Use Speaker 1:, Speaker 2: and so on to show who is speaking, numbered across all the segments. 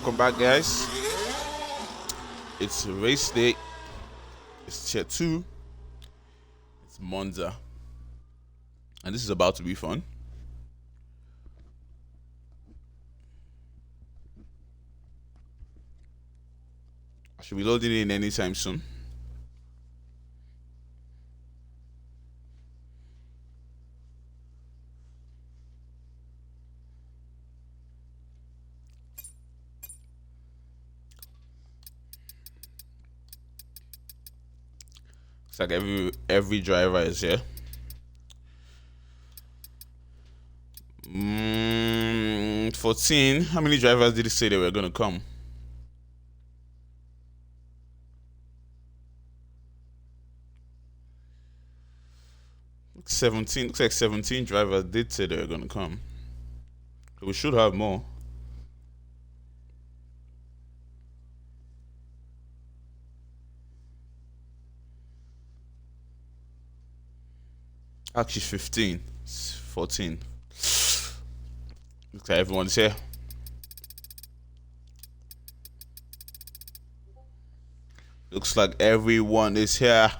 Speaker 1: Welcome back, guys. It's race day. It's tier 2. It's Monza. And this is about to be fun. I should be loading in anytime soon. It's like every driver is here. 14. How many drivers did he say they were gonna come? Looks 17. Looks like 17 drivers did say they were gonna come. So we should have more. Actually 15. It's 14. Looks like everyone's here. Looks like everyone is here.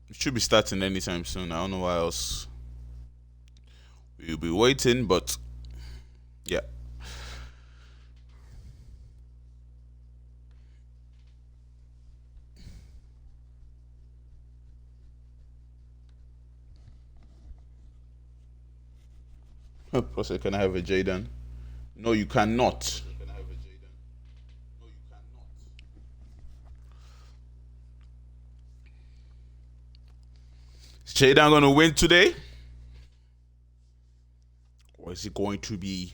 Speaker 1: It should be starting anytime soon. I don't know why else we'll be waiting, but yeah. Plus, can I have a Jaden? No, you cannot. Is Jaden gonna win today? Or is it going to be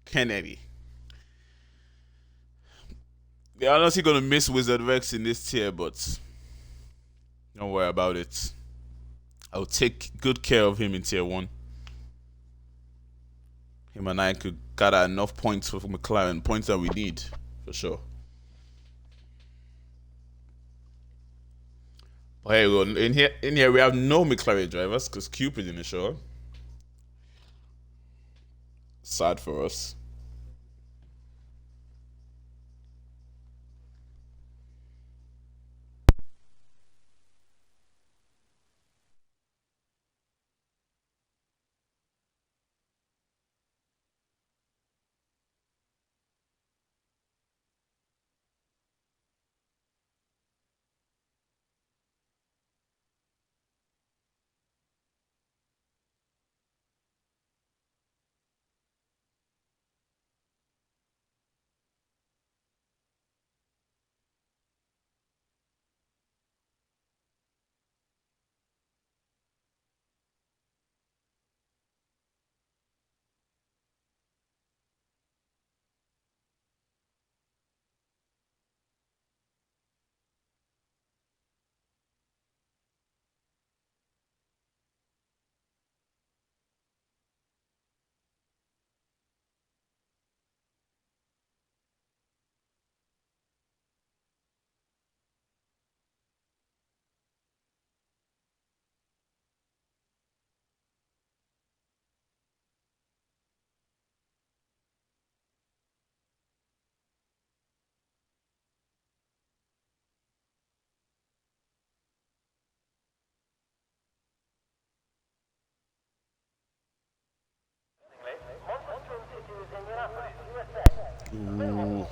Speaker 1: Kennedy? They're honestly gonna miss Wizard Rex in this tier, but don't worry about it. I'll take good care of him in tier 1. Him and I could gather enough points for McLaren, points that we need, for sure. But here we go. In here we have no McLaren drivers because Cupid didn't show up. Sad for us. Ooh,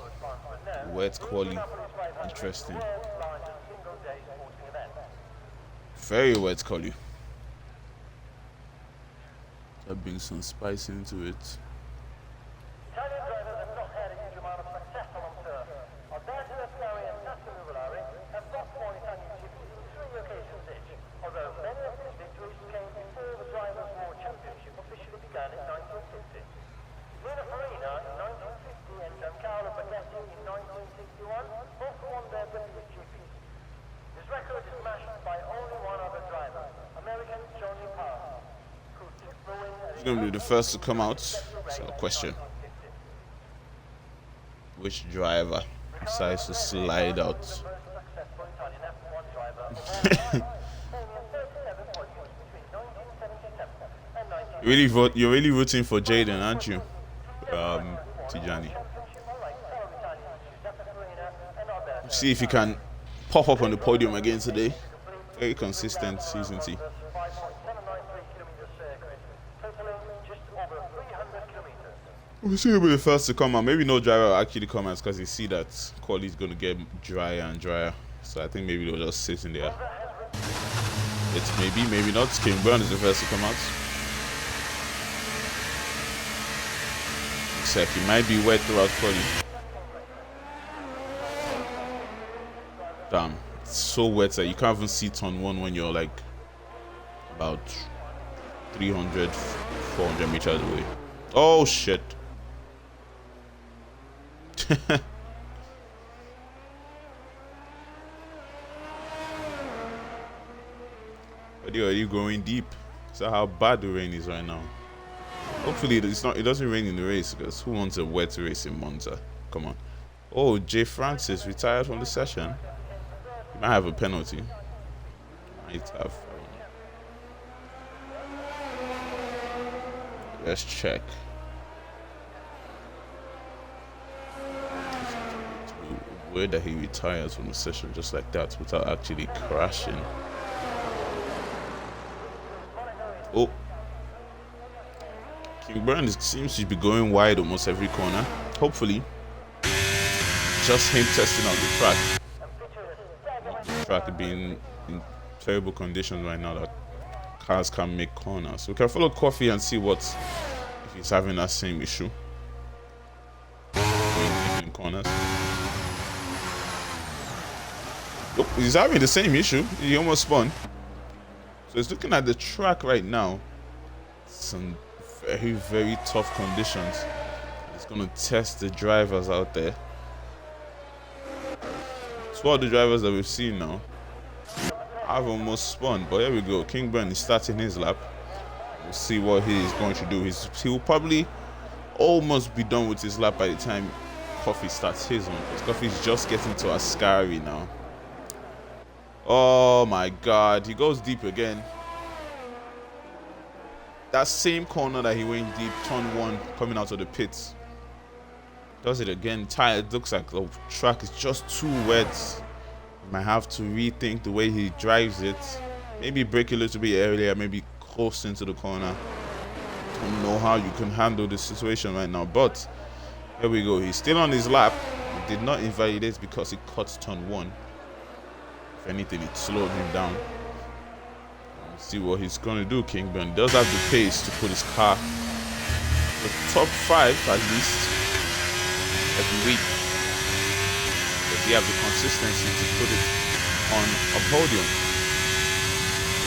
Speaker 1: wet quality. Interesting. Very wet quality. That brings some spice into it. Who's going to be the first to come out? So, question. Which driver? decides to slide out. You're really rooting for Jaden, aren't you? Tijani. See if he can pop up on the podium again today. Very consistent, isn't he? We'll see who will be the first to come out. Maybe no driver will actually come out because you see that quality is going to get drier and drier. So I think maybe they'll just sit in there. It's maybe not. King Brown is the first to come out. Except he might be wet throughout quality. Damn, it's so wet that you can't even see turn 1 when you're like about 300, 400 meters away. Oh shit. But are you going deep? Is that how bad the rain is right now? Hopefully it doesn't rain in the race, because who wants a wet race in Monza? Come on. Oh, Jay Francis retired from the session. He might have a penalty. Might have. Let's check. Weird that he retires from the session just like that without actually crashing. Oh, King Brown seems to be going wide almost every corner. Hopefully, just him testing out the track. The track being in terrible conditions right now that cars can't make corners. So we can follow Coffee and see if he's having that same issue in corners. Nope, he's having the same issue. He almost spun. So he's looking at the track right now. Some very, very tough conditions. He's going to test the drivers out there. Two of the drivers that we've seen now have almost spun. But here we go. King Brown is starting his lap. We'll see what he is going to do. He'll probably almost be done with his lap by the time Coffee starts his one. Because Coffee's just getting to Ascari now. Oh my god, he goes deep again. That same corner that he went deep, turn 1, coming out of the pits. Does it again. It looks like the track is just too wet. You might have to rethink the way he drives it. Maybe brake a little bit earlier, maybe close into the corner. Don't know how you can handle this situation right now, but here we go. He's still on his lap. He did not invalidate because he cut turn 1. If anything, it slowed him down. Let's see what he's going to do. King Brown does have the pace to put his car the top 5 at least every week. Does he have the consistency to put it on a podium?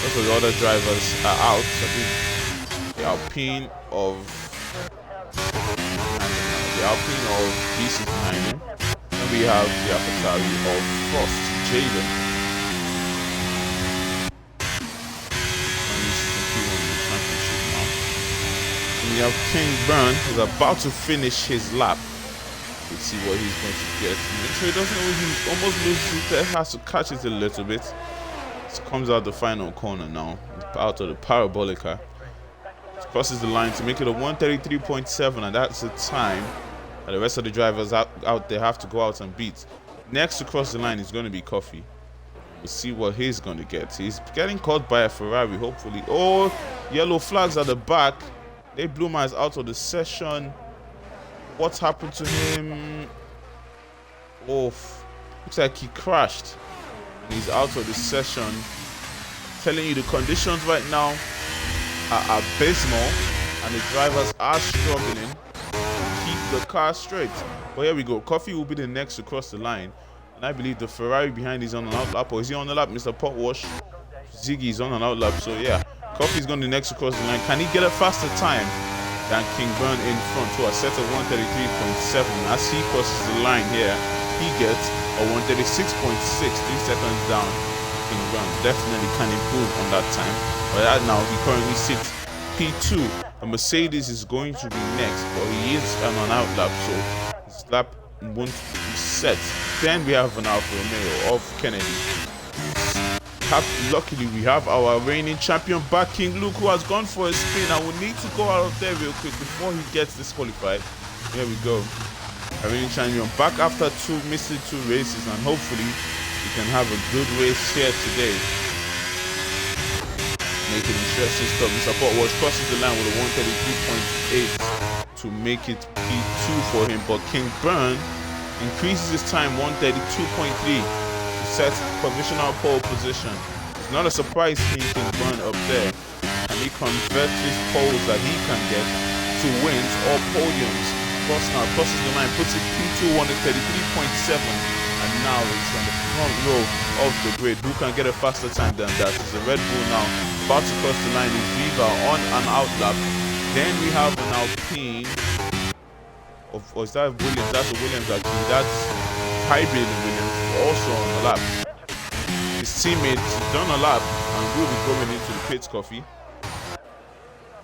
Speaker 1: Most of the other drivers are out. So I think the Alpine of BC behind him, and we have the AlphaTauri of Frost Jaden. We have King Brown, who's about to finish his lap. Let's see what he's going to get. Make sure he doesn't almost lose it. Has to catch it a little bit. It comes out the final corner now, out of the Parabolica. It crosses the line to make it a 1:33.7, and that's the time that the rest of the drivers out there have to go out and beat. Next to cross the line is going to be Coffee. We'll see what he's going to get. He's getting caught by a Ferrari, hopefully. Oh, yellow flags at the back. They blew my eyes out of the session. What's happened to him? Oh, looks like he crashed. And he's out of the session. Telling you the conditions right now are abysmal. And the drivers are struggling to keep the car straight. But here we go. Coffee will be the next to cross the line. And I believe the Ferrari behind is on an outlap. Or is he on the lap? Mr. Potwash. Ziggy is on an outlap. So yeah. Coffee's going to next across the line. Can he get a faster time than King Brown in front, who has set a 1:33.7? As he crosses the line here, he gets a 1:36.6, 3 seconds down. King Brown definitely can improve on that time. But right now, he currently sits P2. A Mercedes is going to be next, but he is on an outlap, so his lap won't be set Then we have an Alfa Romeo of Kennedy. Luckily, we have our reigning champion back, King Luke, who has gone for a spin. I will need to go out of there real quick before he gets disqualified. Here we go. Our reigning champion back after missing two races, and hopefully we can have a good race here today. Make it interesting stuff. Mr. Potwash crosses the line with a 133.8 to make it P2 for him, but King Burn increases his time 132.3 to set provisional pole position. It's not a surprise seeing King Burn up there, and he converts his poles that he can get to wins or podiums. Crosses the line, puts it P2 133.7, and now it's on the front row of the grid. Who can get a faster time than that? It's a Red Bull now. About to cross the line is Viva on an outlap. Then we have an Alpine. Or is that Williams? That's a Williams actually. That's Hybrid Williams also on the lap. His teammates done a lap and will be going into the pits, Coffee.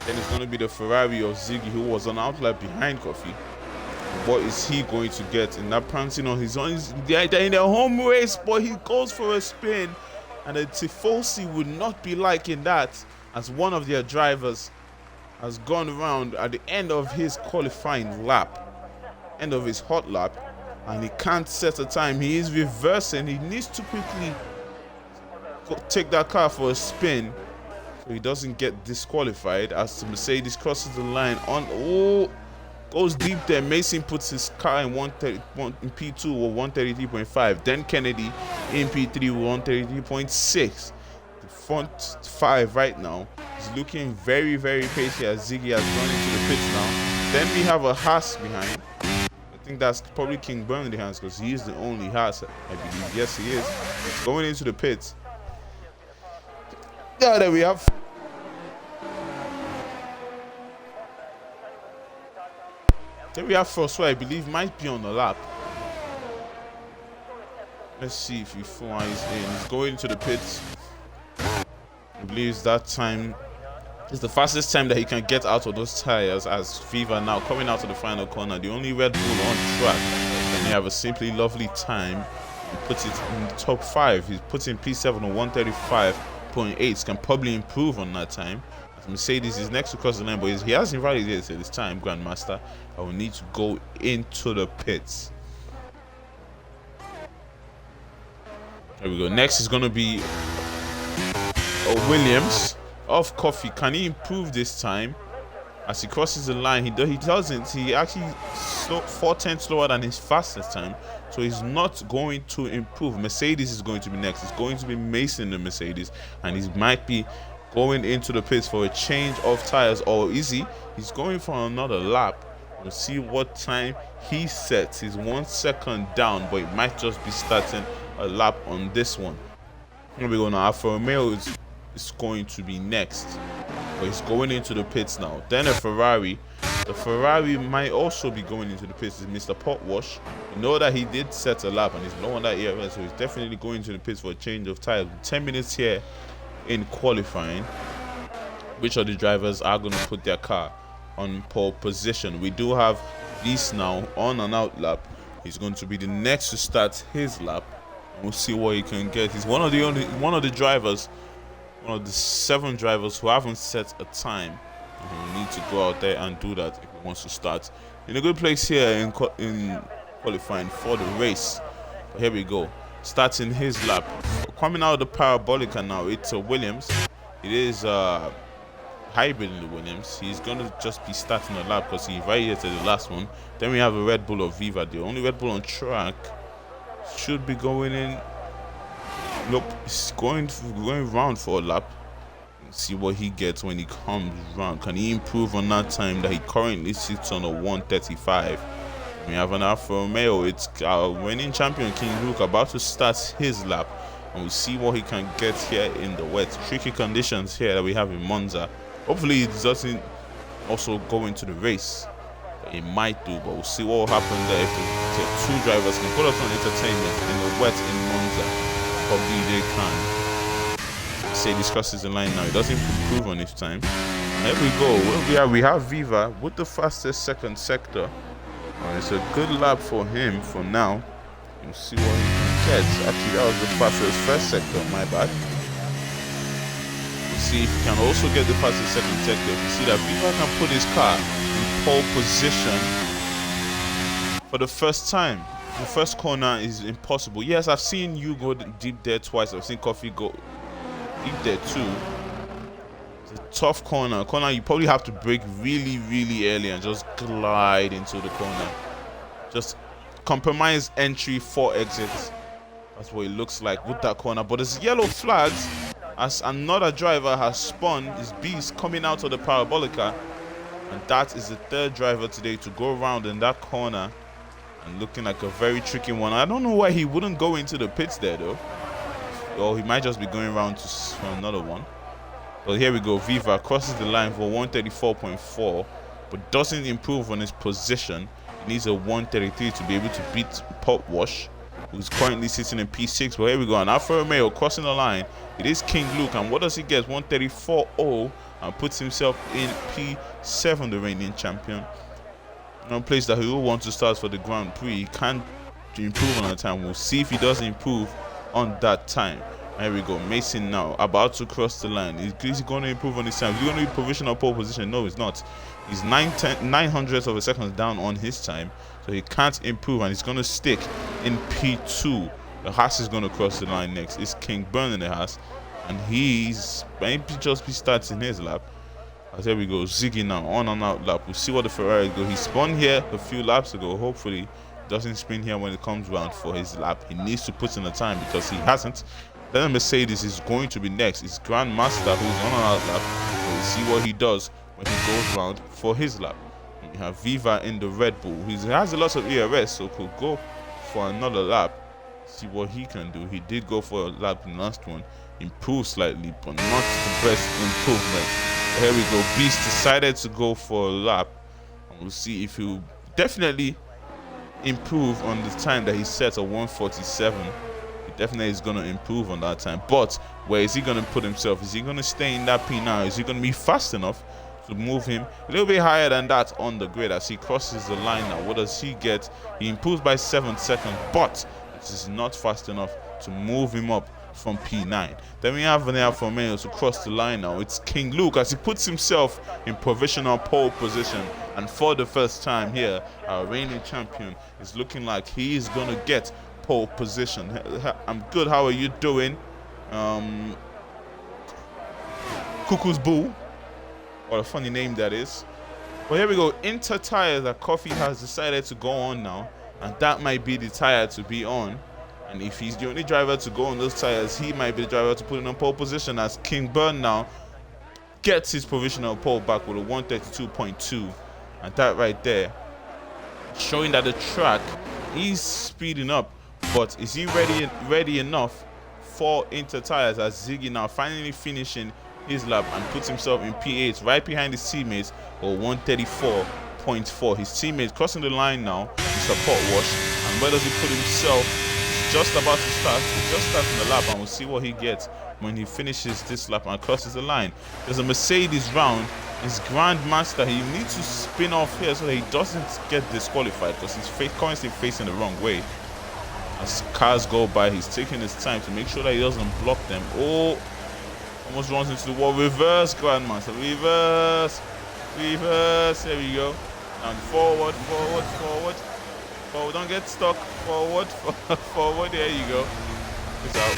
Speaker 1: Then it's going to be the Ferrari of Ziggy, who was on outlap behind Coffee. What is he going to get in that prancing on his own? They're in the home race, but he goes for a spin, and the Tifosi would not be liking that, as one of their drivers has gone around at the end of his qualifying lap, end of his hot lap, and he can't set a time. He is reversing. He needs to quickly take that car for a spin so he doesn't get disqualified, as the Mercedes crosses the line on. Oh, goes deep there. Mason puts his car in P2 or 133.5. Then Kennedy in P3 with 133.6. The front five right now is looking very, very pacey as Ziggy has gone into the pits now. Then we have a Haas behind. I think that's probably King Burn in the hands, because he is the only Haas, I believe. Yes, he is. He's going into the pits. Yeah, there we have. Then we have François, I believe, might be on the lap. Let's see if he flies in. He's going to the pits. I believe that time is the fastest time that he can get out of those tires, as Viva now coming out of the final corner. The only Red Bull on track. And they have a simply lovely time. He puts it in the top 5. He's put in P7 on 135.8. Can probably improve on that time. Mercedes is next to cross the line, but he hasn't validated his time, Grandmaster. I will need to go into the pits. There we go. Next is going to be Williams of Coffee. Can he improve this time? As he crosses the line, he doesn't. He actually 4/10 slower than his fastest time, so he's not going to improve. Mercedes is going to be next. It's going to be Mason the Mercedes, and he might be going into the pits for a change of tires. Or is he? He's going for another lap. We'll see what time he sets. He's 1 second down, but it might just be starting a lap on this one. Here we go now. Alfa Romeo is going to be next, but he's going into the pits now. Then a Ferrari. The Ferrari might also be going into the pits. Is Mr. Potwash. You know that he did set a lap and he's low on that ERS, so he's definitely going to the pits for a change of tires. 10 minutes here in qualifying. Which of the drivers are going to put their car on pole position? We do have Beast now on an out lap. He's going to be the next to start his lap. We'll see what he can get. He's one of the 7 drivers who haven't set a time. He will need to go out there and do that if he wants to start in a good place here in qualifying for the race. But here we go. Starting his lap. Coming out of the Parabolica now, it's a Williams. It is hybrid in the Williams. He's going to just be starting a lap because he validated the last one. Then we have a Red Bull of Viva. The only Red Bull on track should be going in. Nope, he's going round for a lap. See what he gets when he comes round. Can he improve on that time that he currently sits on a 135? We have an Alfa Romeo. It's our reigning champion King Luke about to start his lap, and we'll see what he can get here in the wet. Tricky conditions here that we have in Monza. Hopefully it doesn't also go into the race. It might do, but we'll see what will happen there if the 2 drivers can put us on entertainment in the wet in Monza. Probably they can. Mercedes crosses the line now. It doesn't improve on his time. There we go. We have Viva with the fastest second sector. It's a good lap for him for now. We'll see what he can get. Actually, that was the fastest first sector, my bad. We'll see if he can also get the fastest second sector. You see that Viva can put his car in pole position for the first time. The first corner is impossible. Yes, I've seen you go deep there twice. I've seen Coffee go deep there too. It's a tough corner. A corner you probably have to brake really, really early and just glide into the corner. Just compromise entry for exits. That's what it looks like with that corner. But there's yellow flags as another driver has spun his beast coming out of the parabolica. And that is the third driver today to go around in that corner. And looking like a very tricky one. I don't know why he wouldn't go into the pits there though. Or he might just be going around for another one. But here we go. Viva crosses the line for 134.4, but doesn't improve on his position. He needs a 133 to be able to beat Pop Wash, who's currently sitting in P6. But here we go. And Alfa Romeo crossing the line. It is King Luke. And what does he get? 134.0 and puts himself in P7, the reigning champion. No place that he will want to start for the Grand Prix. He can't improve on that time. We'll see if he does improve on that time. There we go. Mason now about to cross the line. Is he going to improve on his time? Is he going to be provisional pole position? No, he's not. He's 900ths of a second down on his time, so he can't improve, and he's going to stick in P2. The Haas is going to cross the line next. It's King Burn in the Haas, and he's maybe just be starting his lap. There we go, Ziggy now, on and out lap. We'll see what the Ferrari go. He spun here a few laps ago. Hopefully doesn't spin here when it comes round for his lap. He needs to put in the time because he hasn't. Then Mercedes is going to be next. It's Grandmaster who's on and out lap. We'll see what he does when he goes round for his lap. And we have Viva in the Red Bull. He has a lot of ERS, so could go for another lap. See what he can do. He did go for a lap in the last one. Improved slightly, but not the best improvement. Here we go. Beast decided to go for a lap, and we'll see if he'll definitely improve on the time that he set at 147. He definitely is going to improve on that time, but where is he going to put himself? Is he going to stay in that P9? Is he going to be fast enough to move him a little bit higher than that on the grid as he crosses the line now? What does he get? He improves by 7 seconds, but it is not fast enough to move him up from P9. Then we have an Alfa Romeo to cross the line now. It's King Luke as he puts himself in provisional pole position, and for the first time here, our reigning champion is looking like he is gonna get pole position. I'm good. How are you doing? Cuckoo's Boo. What a funny name that is. But here we go. Inter tire that Coffee has decided to go on now, and that might be the tire to be on. And if he's the only driver to go on those tires, he might be the driver to put in a pole position as King Burn now gets his provisional pole back with a 132.2. And that right there, showing that the track is speeding up. But is he ready enough for Inter tires as Ziggy now finally finishing his lap and puts himself in P8 right behind his teammates for 134.4. His teammates crossing the line now to support Wash. And where does he put himself? Just about to start. He's just starting the lap, and we'll see what he gets when he finishes this lap and crosses the line. There's a Mercedes round. His Grandmaster, he needs to spin off here so that he doesn't get disqualified because he's currently facing the wrong way. As cars go by, he's taking his time to make sure that he doesn't block them. Oh, almost runs into the wall. Reverse, Grandmaster. Reverse. Reverse. There we go. And forward, forward, forward. Forward, don't get stuck. Forward, forward. There you go. It's out.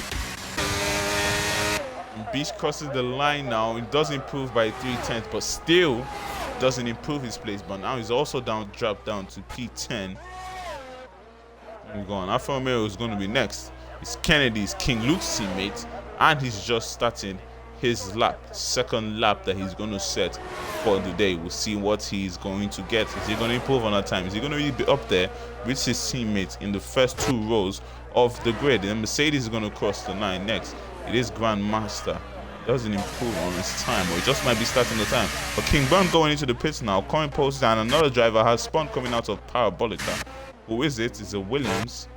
Speaker 1: And Beast crosses the line now. It does improve by 3/10, but still doesn't improve his place. But now he's also dropped down to P10. We're going. Alfa Romeo is going to be next. It's Kennedy's King Luke's teammate, and he's just starting his lap, second lap that he's going to set for the day. We'll see what he's going to get. Is he going to improve on that time? Is he going to be up there with his teammates in the first 2 rows of the grid? And Mercedes is going to cross the line next. It is Grandmaster. Doesn't improve on his time, or he just might be starting the time. But King Burn going into the pits now. Coin post and another driver has spun coming out of Parabolica. Who is it? It's a Williams.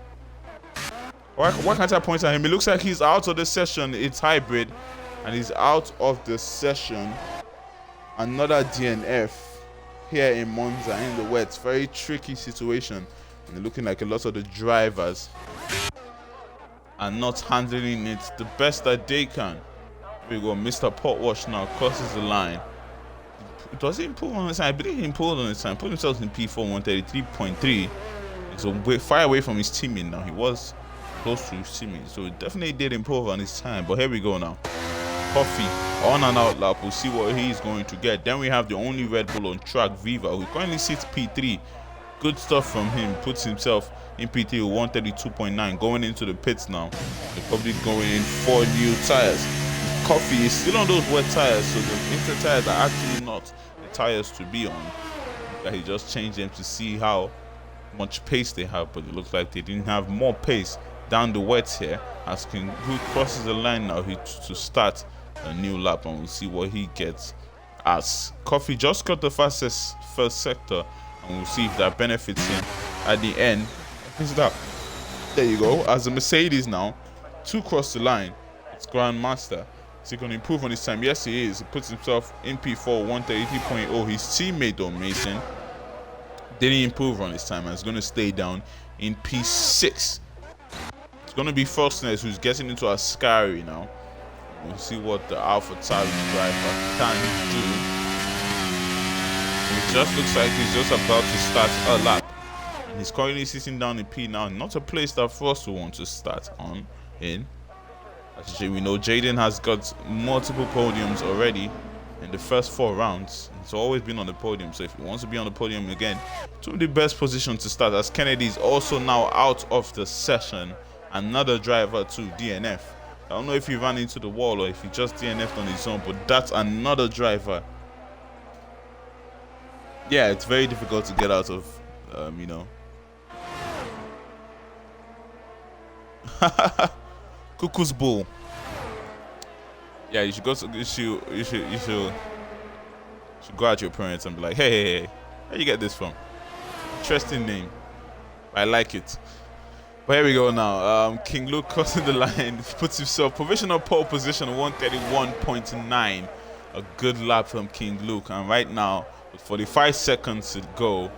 Speaker 1: Why can't I point at him? It looks like he's out of the session. It's hybrid. And he's out of the session. Another DNF here in Monza in the wet. Very tricky situation And looking like a lot of the drivers are not handling it the best that they can. Here we go, Mr. Potwash now crosses the line. Does he improve on his time? I believe he improved on his time. Put himself in P4 133.3. He's far away from his teammate now. He was close to his teammate, so he definitely did improve on his time. But here we go now. Coffee on and out lap. We'll see what he's going to get. Then we have the only Red Bull on track, Viva, who currently sits P3. Good stuff from him. Puts himself in P3 with 132.9. Going into the pits now. They're probably going in 4 new tires. Coffee is still on those wet tires, so the winter tires are actually not the tires to be on. He just changed them to see how much pace they have, but it looks like they didn't have more pace down the wets here. As King Luke crosses the line now to start a new lap, and we'll see what he gets. As Coffee just got the fastest first sector, and we'll see if that benefits him at the end. There you go. As the Mercedes now to cross the line, it's Grandmaster. Is he going to improve on his time? Yes, he is. He puts himself in P4 133.0. His teammate though, Mason, didn't improve on his time and is going to stay down in P6. It's going to be Frostness who's getting into a Ascari now. We'll see what the AlphaTauri driver can do. It just looks like he's just about to start a lap. And he's currently sitting down in P now. Not a place that Frost will want to start on in. As we know, Jaden has got multiple podiums already in the first 4 rounds. He's always been on the podium, so if he wants to be on the podium again, to the best position to start. As Kennedy is also now out of the session. Another driver to DNF. I don't know if he ran into the wall or if he just DNF'd on his own, but that's another driver. Yeah, it's very difficult to get out of, you know. Cuckoo's Bull. Yeah, you should go to you should go at your parents and be like, hey, where you get this from? Interesting name. I like it. But here we go now. King Luke crossing the line, puts himself provisional pole position 131.9. A good lap from King Luke, and right now with 45 seconds to go,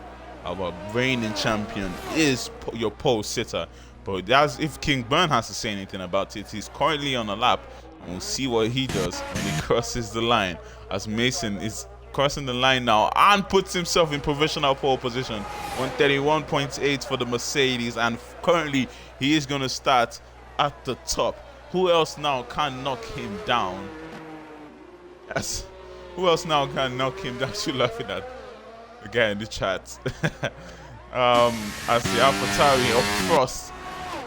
Speaker 1: our reigning champion is your pole sitter. But that's if King Burn has to say anything about it. He's currently on a lap, and we'll see what he does when he crosses the line. As Mason is crossing the line now and puts himself in provisional pole position 131.8 for the Mercedes, and currently he is going to start at the top. Who else now can knock him down? Yes, who else now can knock him down? You're laughing at the guy in the chat. As the AlphaTauri of Frost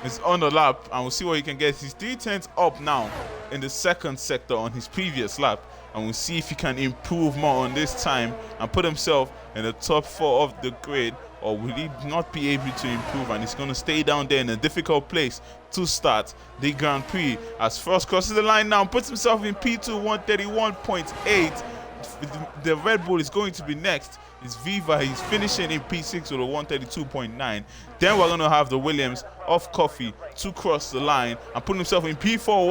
Speaker 1: is on the lap, and we'll see what he can get. He's 3/10 up now in the second sector on his previous lap, and we'll see if he can improve more on this time and put himself in the top 4 of the grid, or will he not be able to improve and he's going to stay down there in a difficult place to start the Grand Prix. As Frost crosses the line now, puts himself in P2 131.8. The Red Bull is going to be next. It's Viva. He's finishing in P6 with a 132.9. Then we're going to have the Williams of Coffee to cross the line and put himself in P4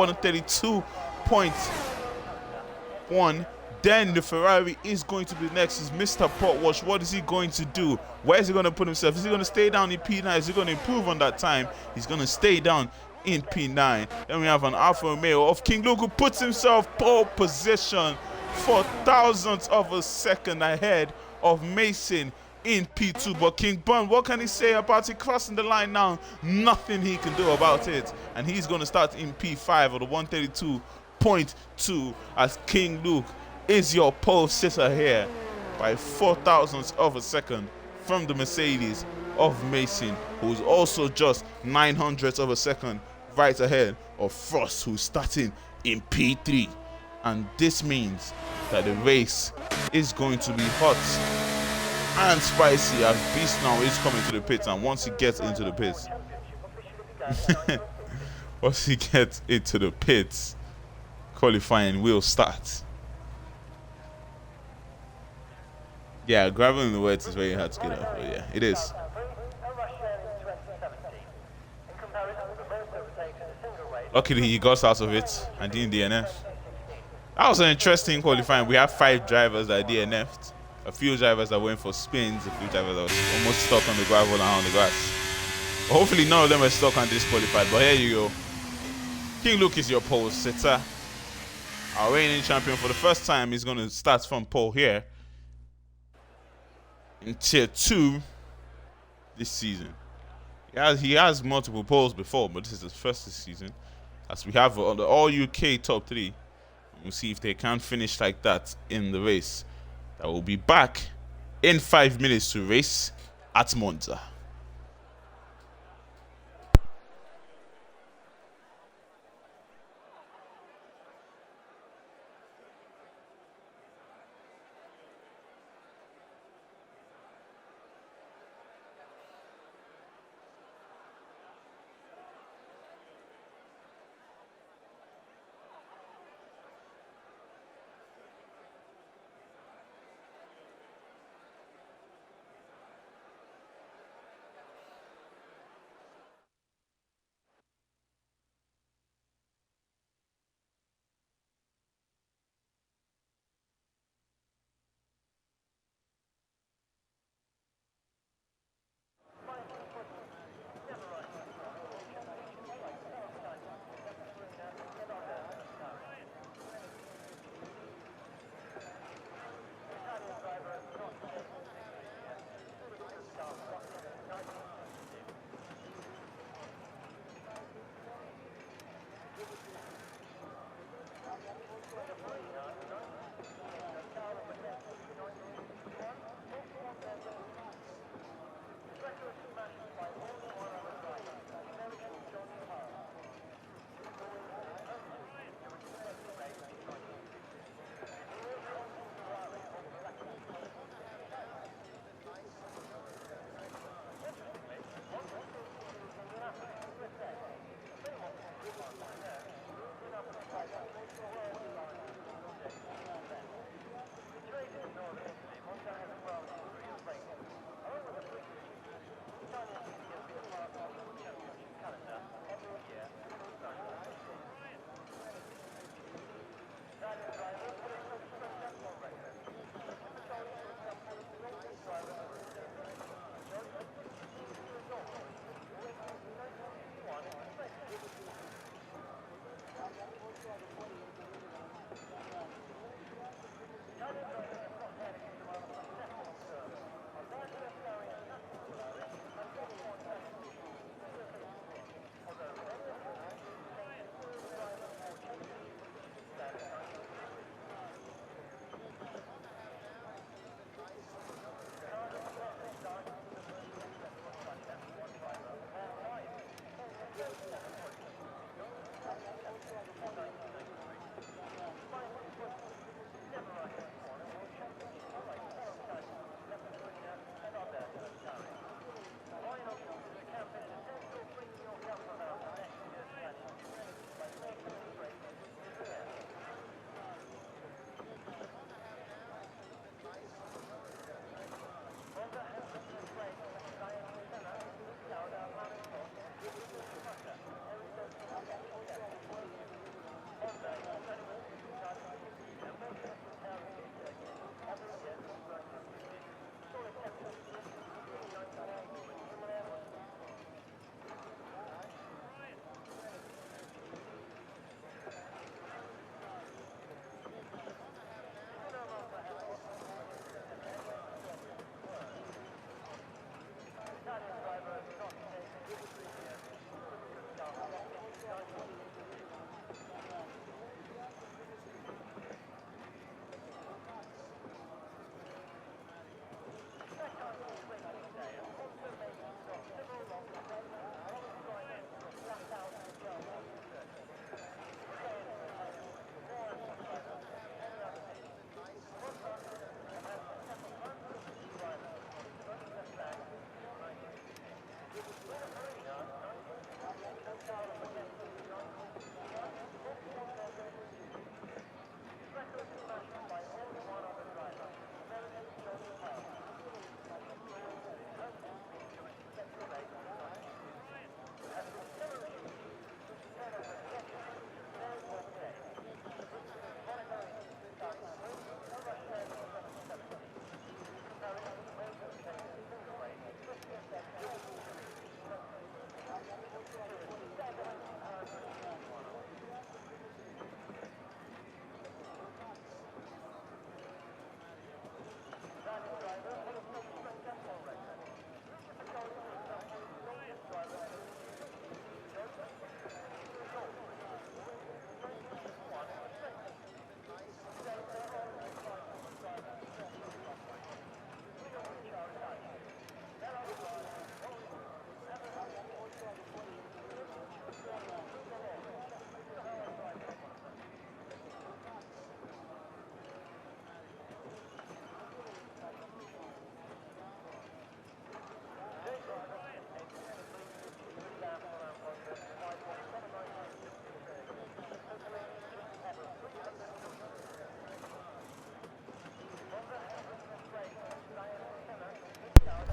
Speaker 1: 132.1. Then the Ferrari is going to be next. Is Mr. Potwash. What is he going to do? Where is he going to put himself? Is he going to stay down in P9? Is he going to improve on that time? He's going to stay down in P9. Then we have an Alfa Romeo of King Luke who puts himself pole position for thousandths of a second ahead of Mason in P2. But King Bun, what can he say about it crossing the line now? Nothing he can do about it. And he's going to start in P5 or the 132.2 as King Luke is your pole sitter here by 4 thousandths of a second from the Mercedes of Mason, who's also just 900ths of a second right ahead of Frost, who's starting in P3. And this means that the race is going to be hot and spicy as Beast now is coming to the pits. And once he gets into the pits, qualifying will start. Yeah, gravel in the wet is very hard to get off, but yeah, it is. Luckily, he got out of it and didn't DNF. That was an interesting qualifying. We have 5 drivers that DNF'd, a few drivers that went for spins, a few drivers that were almost stuck on the gravel and on the grass. Hopefully none of them are stuck and disqualified, but here you go. King Luke is your pole sitter. Our reigning champion for the first time is going to start from pole here in Tier 2 this season. He has multiple poles before, but this is his first this season. As we have on the All-UK top 3. We'll see if they can finish like that in the race. That will be back in 5 minutes to race at Monza.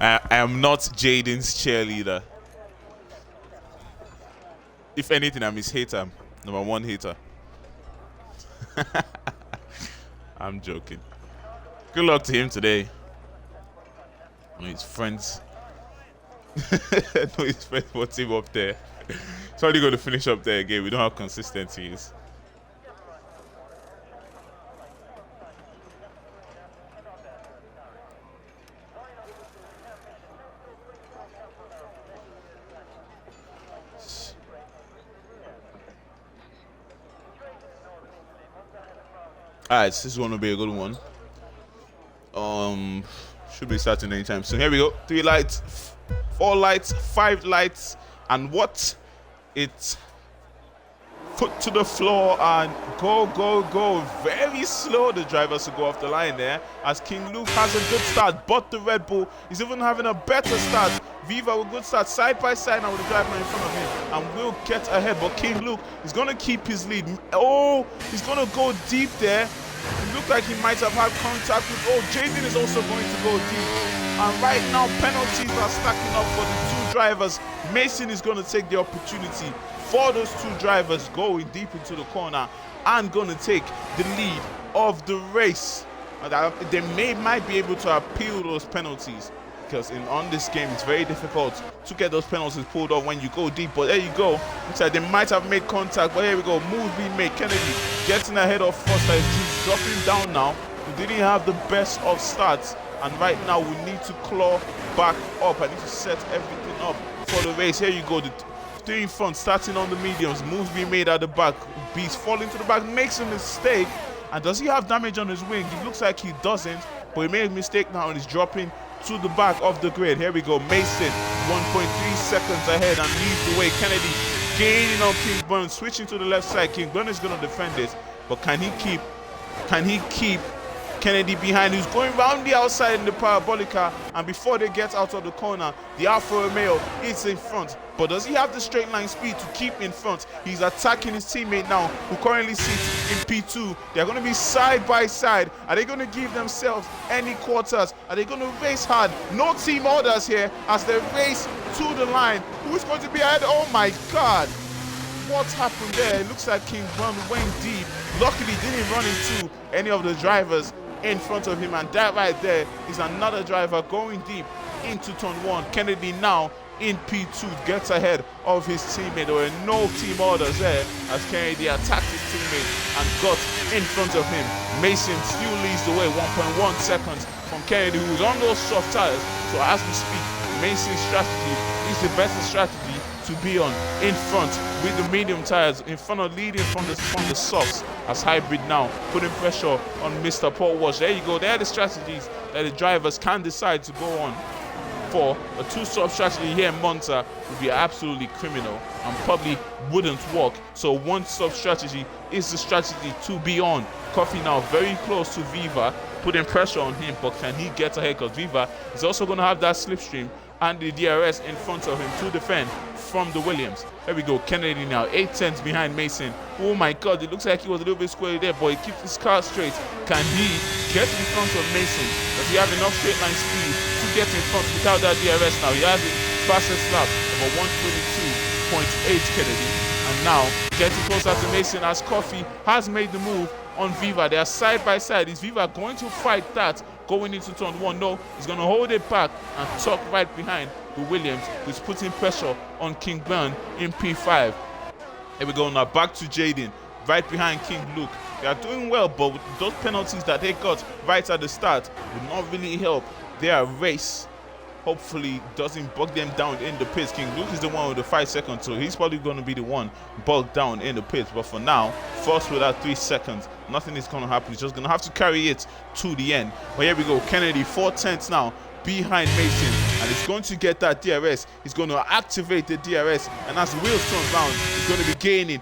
Speaker 1: I am not Jaden's cheerleader. If anything, I'm his hater. Number one hater. I'm joking. Good luck to him today. His friends. No, his friends want him up there. It's only going to finish up there again. We don't have consistencies. Alright, so this is going to be a good one. Should be starting anytime soon. Here we go. 3 lights, 4 lights, 5 lights, and what? It's foot to the floor and go, go, go. Very slow, the drivers to go off the line there, as King Luke has a good start, but the Red Bull is even having a better start. Viva with a good start, side by side now with the driver in front of him, and will get ahead, but King Luke is going to keep his lead. Oh, he's going to go deep there. It looked like he might have had contact with... Oh, Jaden is also going to go deep. And right now, penalties are stacking up for the 2 drivers. Mason is going to take the opportunity for those 2 drivers going deep into the corner and going to take the lead of the race. They might be able to appeal those penalties, because on this game it's very difficult to get those penalties pulled off when you go deep. But there you go. Looks like they might have made contact, but here we go. Move being made. Kennedy getting ahead of Foster. He's dropping down now. We didn't have the best of starts, and right now we need to claw back up. I need to set everything up for the race. Here you go. The 3 in front, starting on the mediums. Moves being made at the back. Beast falling to the back, makes a mistake. And does he have damage on his wing? It looks like he doesn't, but he made a mistake now and he's dropping to the back of the grid. Here we go. Mason 1.3 seconds ahead and leads the way. Kennedy gaining on King Burn, switching to the left side. King Burn is going to defend this, but can he keep Kennedy behind, who's going round the outside in the Parabolica, and before they get out of the corner, the Alfa Romeo is in front. But does he have the straight line speed to keep in front? He's attacking his teammate now, who currently sits in P2. They're going to be side by side. Are they going to give themselves any quarters? Are they going to race hard? No team orders here as they race to the line. Who's going to be ahead? Oh my God. What's happened there? It looks like King Brown went deep. Luckily, didn't run into any of the drivers in front of him, and that right there is another driver going deep into turn 1. Kennedy now in P2 gets ahead of his teammate. There were no team orders there as Kennedy attacked his teammate and got in front of him. Mason still leads the way, 1.1 seconds from Kennedy, who's on those soft tires. So as we speak, Mason's strategy is the best strategy to be on, in front with the medium tires, in front of leading from the softs, as Hybrid now putting pressure on Mr. Paul Walsh. There you go. There are the strategies that the drivers can decide to go on for. A 2-stop strategy here in Monza would be absolutely criminal and probably wouldn't work. So 1-stop strategy is the strategy to be on. Coffee now very close to Viva, putting pressure on him, but can he get ahead? Because Viva is also going to have that slipstream and the DRS in front of him to defend from the Williams. There we go. Kennedy now 8/10 behind Mason. Oh my God, it looks like he was a little bit squirrely there, but he keeps his car straight. Can he get in front of Mason? Does he have enough straight line speed to get in front without that DRS now? He has the fastest lap of a 122.8 Kennedy. And now getting closer to Mason as Coffee has made the move on Viva. They are side by side. Is Viva going to fight that going into turn 1? No, he's going to hold it back and tuck right behind the Williams, who's putting pressure on King Burn in P5. Here we go now, back to Jaden, right behind King Luke. They are doing well, but with those penalties that they got right at the start would not really help their race. Hopefully doesn't bog them down in the pits. King Luke is the one with the 5 seconds, so he's probably going to be the one bogged down in the pits. But for now, first with that 3 seconds, nothing is going to happen. He's just going to have to carry it to the end. But here we go, Kennedy 4/10 now behind Mason, and he's going to get that DRS. He's going to activate the DRS, and as the wheels turn round, he's going to be gaining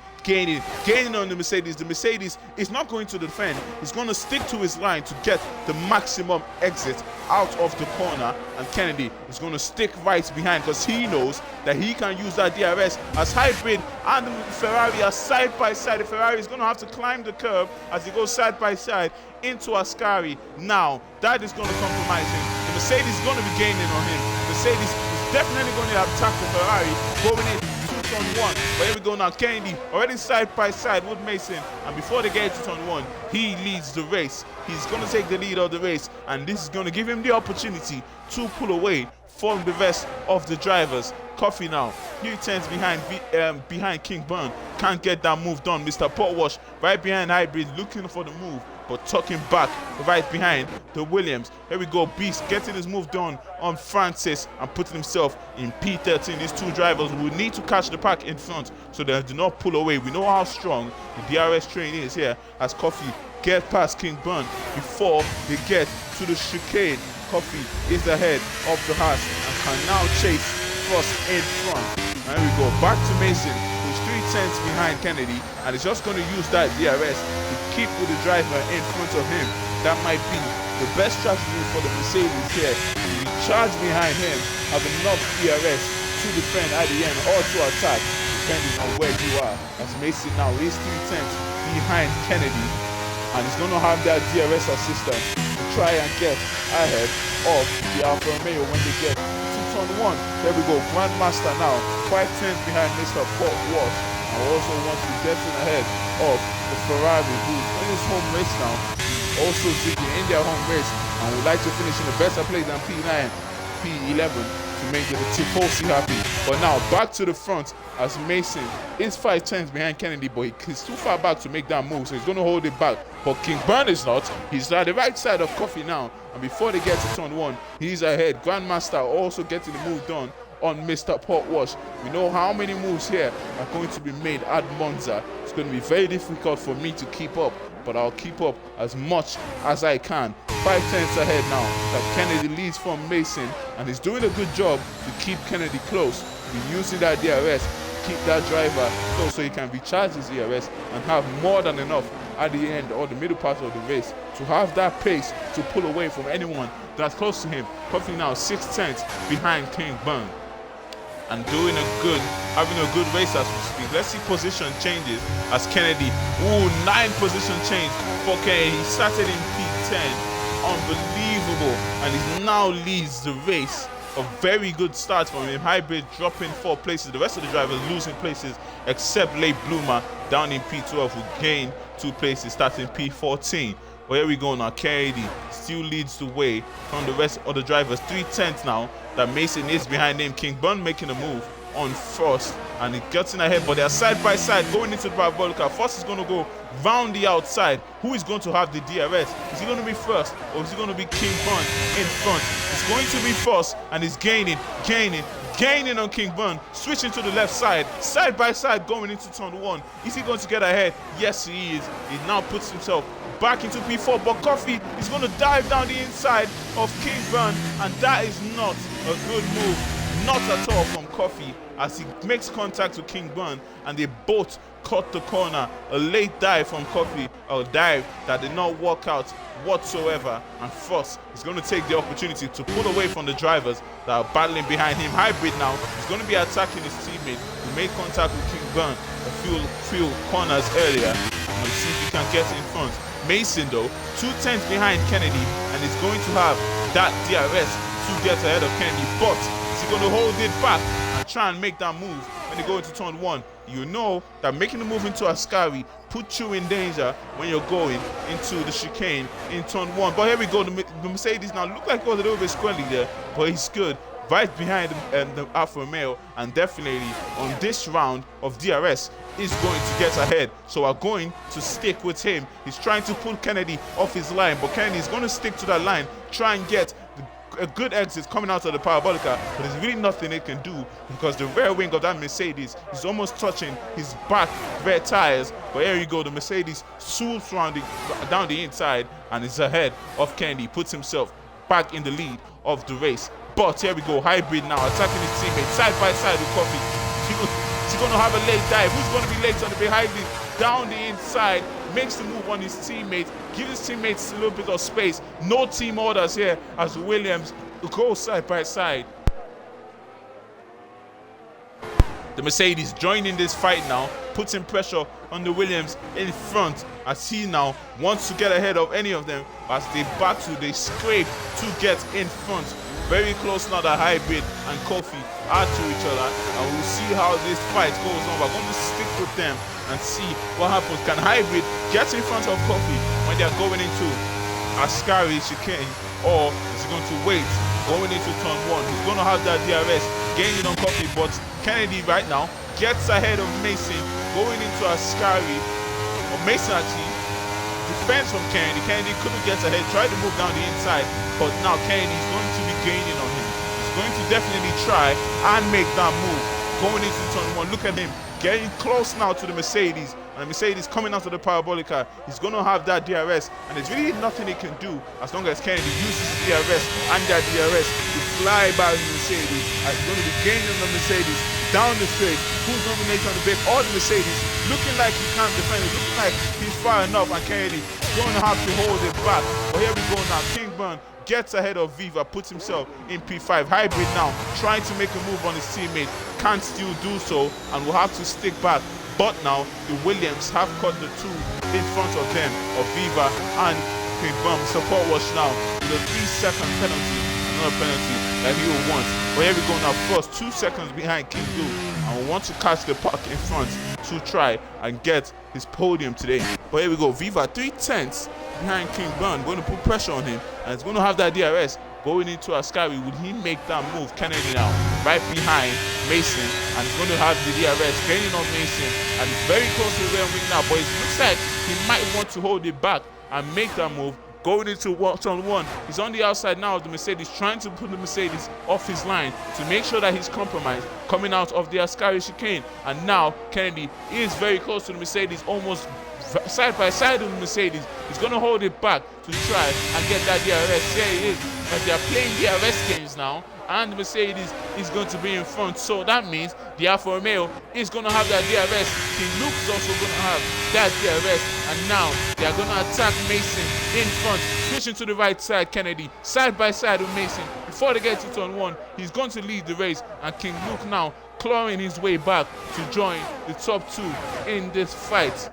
Speaker 1: on the Mercedes. The Mercedes is not going to defend. He's going to stick to his line to get the maximum exit out of the corner, and Kennedy is going to stick right behind because he knows that he can use that DRS. As Hybrid and the Ferrari are side by side, the Ferrari is going to have to climb the curb as he goes side by side into Ascari. Now that is going to compromise him. The Mercedes is going to be gaining on him. Mercedes is definitely going to attack the Ferrari, going in 2-1. But here we go now. Kennedy already side by side with Mason, and before they get to turn 1, he leads the race. He's going to take the lead of the race, and this is going to give him the opportunity to pull away from the rest of the drivers. Coffee now, few tenths behind King Burn, can't get that move done. Mr. Potwash right behind Hybrid, looking for the move, but tucking back right behind the Williams. Here we go, Beast getting his move done on Francis and putting himself in P13. These two drivers will need to catch the pack in front so they do not pull away. We know how strong the DRS train is here as Coffee get past King Burn before they get to the chicane. Coffee is ahead of the Haas and can now chase Frost in front. And we go back to Mason, who's 3 tenths behind Kennedy, and is just going to use that DRS to keep with the driver in front of him. That might be the best strategy for the Mercedes here. You charge behind him, have enough DRS to defend at the end or to attack, depending on where you are. As Mason now is 3 tenths behind Kennedy, and he's going to have that DRS assistant to try and get ahead of the Alfa Romeo when they get to turn 1. There we go, Grandmaster now 5 tenths behind Mr. Port Wash, and also wants to get in ahead of the Ferrari, who's in his home race now, also zigging in their home race, and would like to finish in a better place than P9, P11 to make the Tifosi happy. But now back to the front as Mason is 5 tenths behind Kennedy, but he's too far back to make that move, so he's going to hold it back. But King Burn is not. He's at the right side of Coffee now, and before they get to turn 1, he's ahead. Grandmaster also getting the move done on Mr. Potwash. We know how many moves here are going to be made at Monza. It's going to be very difficult for me to keep up, but I'll keep up as much as I can. 5 tenths ahead now that Kennedy leads from Mason, and he's doing a good job to keep Kennedy close. He's using that DRS to keep that driver close so he can recharge his DRS and have more than enough at the end or the middle part of the race to have that pace to pull away from anyone that's close to him. Coffee now 6 tenths behind King Burn, and having a good race as we speak. Let's see position changes as Kennedy. 9 position change for Kennedy. He started in P10. Unbelievable. And he now leads the race. A very good start from him. Hybrid dropping 4 places. The rest of the drivers losing places except Late Bloomer down in P12 who gained 2 places starting P14. Well, here we go now. Kennedy still leads the way from the rest of the drivers. 3 tenths now that Mason is behind him. King Burn making a move on Frost, and he gets in ahead, but they're side by side going into the parabolica. Frost is going to go round the outside. Who is going to have the DRS? Is he going to be first, or is he going to be King Burn in front? It's going to be Frost, and he's gaining on King Burn, switching to the left side by side going into turn 1. Is he going to get ahead? Yes, he is. He now puts himself back into P4, but Coffee is going to dive down the inside of King Burn, and that is not a good move. Not at all from Coffee as he makes contact with King Burn, and they both cut the corner. A late dive from Coffee, a dive that did not work out whatsoever, and Frost is going to take the opportunity to pull away from the drivers that are battling behind him. Hybrid now is going to be attacking his teammate who made contact with King Burn a few corners earlier, and see if he can get in front. Mason though 2 tenths behind Kennedy, and is going to have that DRS to get ahead of Kennedy, but is he going to hold it back and try and make that move when they go into turn 1? You know that making the move into Ascari puts you in danger when you're going into the chicane in turn 1. But here we go, the Mercedes now look like it was a little bit squirrely there, but he's good. Right behind the Alfa Romeo, and definitely on this round of DRS is going to get ahead, so we're going to stick with him. He's trying to pull Kennedy off his line, but Kennedy is going to stick to that line, try and get a good exit coming out of the parabolica, but there's really nothing it can do because the rear wing of that Mercedes is almost touching his back rear tires. But here you go, the Mercedes swoops down the inside and is ahead of Kennedy, puts himself back in the lead of the race. But here we go, Hybrid now attacking his teammate side by side with Coffee. He's going to have a late dive. Who's going to be late on the behind him? Down the inside, makes the move on his teammate, gives his teammates a little bit of space. No team orders here as Williams goes side by side. The Mercedes joining this fight now, putting pressure on the Williams in front as he now wants to get ahead of any of them. As they battle, they scrape to get in front. Very close now that Hybrid and Kofi are to each other, and we'll see how this fight goes on. We're going to stick with them and see what happens. Can Hybrid get in front of Kofi when they're going into Askari chicane, or is he going to wait going into turn 1? He's going to have that DRS gaining on Kofi, but Kennedy right now gets ahead of Mason going into Askari. Or Mason actually defends from Kennedy. Kennedy couldn't get ahead, tried to move down the inside, but now Kennedy is going to be gaining on him. He's going to definitely try and make that move going into turn 1. Look at him getting close now to the Mercedes, and the Mercedes coming out of the Parabolica. He's going to have that DRS, and there's really nothing he can do as long as Kennedy uses DRS and that DRS to fly by the Mercedes. He's going to be gaining on the Mercedes down the straight. Who's dominating on the back? All the Mercedes looking like he can't defend it, looking like he's far enough, and Kennedy going to have to hold it back. But here we go now. King Burn gets ahead of Viva, puts himself in P5. Hybrid now trying to make a move on his teammate, can't still do so, and will have to stick back. But now the Williams have caught the two in front of them, of Viva and King Burn. Support watch now with a 3-second penalty, another penalty that he will want. But here we go now. First, 2 seconds behind King Luke, and will want to catch the puck in front to try and get his podium today. But here we go. Viva 3/10 behind King Burn, going to put pressure on him, and it's going to have that DRS going into Askari. Would he make that move? Kennedy now right behind Mason, and he's going to have the DRS gaining on Mason, and he's very close to the rail wing now, but it looks like he might want to hold it back and make that move going into turn 1. He's on the outside now of the Mercedes, trying to put the Mercedes off his line to make sure that he's compromised coming out of the Askari chicane. And now Kennedy is very close to the Mercedes, almost side by side with the Mercedes. He's going to hold it back to try and get that DRS. There he is, as they are playing DRS games now, and the Mercedes is going to be in front. So that means the Alfa Romeo is going to have that DRS. King Luke is also going to have that DRS. And now they are going to attack Mason in front, switching to the right side. Kennedy side by side with Mason. Before they get to turn 1, he's going to lead the race, and King Luke now clawing his way back to join the top 2 in this fight.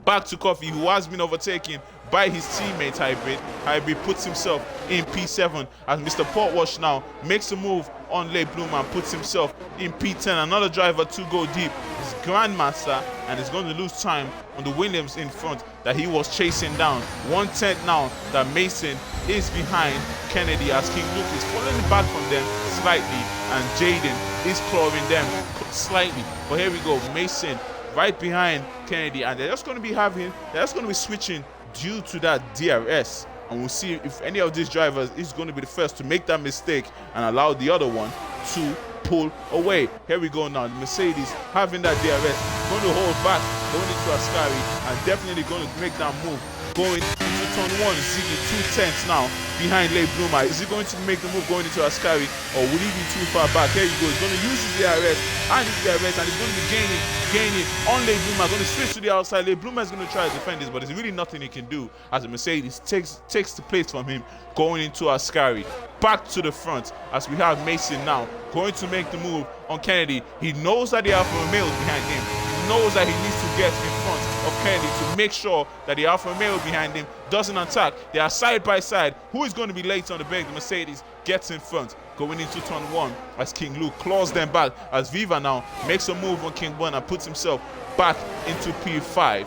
Speaker 1: Back to Kofi, who has been overtaken by his teammate Hybrid. Hybrid puts himself in P7 as Mr. Portwash now makes a move on Late Bloomer and puts himself in P10. Another driver to go deep is Grandmaster, and is going to lose time on the Williams in front that he was chasing down. 1/10 now that Mason is behind Kennedy as King Luke is falling back from them slightly, and Jaden is clawing them slightly. But here we go, Mason right behind Kennedy, and they're just going to be switching due to that DRS, and we'll see if any of these drivers is going to be the first to make that mistake and allow the other one to pull away. Here we go now. The Mercedes having that DRS, going to hold back going into Askari, and definitely going to make that move going into turn 1. Ziggy 2/10 now behind Late Bloomer. Is he going to make the move going into Askari, or will he be too far back? Here you go. He's going to use his DRS and his DRS, and he's going to be gaining on Late Bloomer. Going to switch to the outside. Late Bloomer is going to try to defend this, but there's really nothing he can do as the Mercedes takes the place from him going into Askari. Back to the front as we have Mason now going to make the move on Kennedy. He knows that the Alfa Romeo is behind him. He knows that he needs to get in front of Kennedy to make sure that the Alfa Romeo behind him doesn't attack. They are side by side. Who is going to be late on the break? The Mercedes gets in front going into turn 1 as King Luke claws them back as Viva now makes a move on King Burn and puts himself back into P5.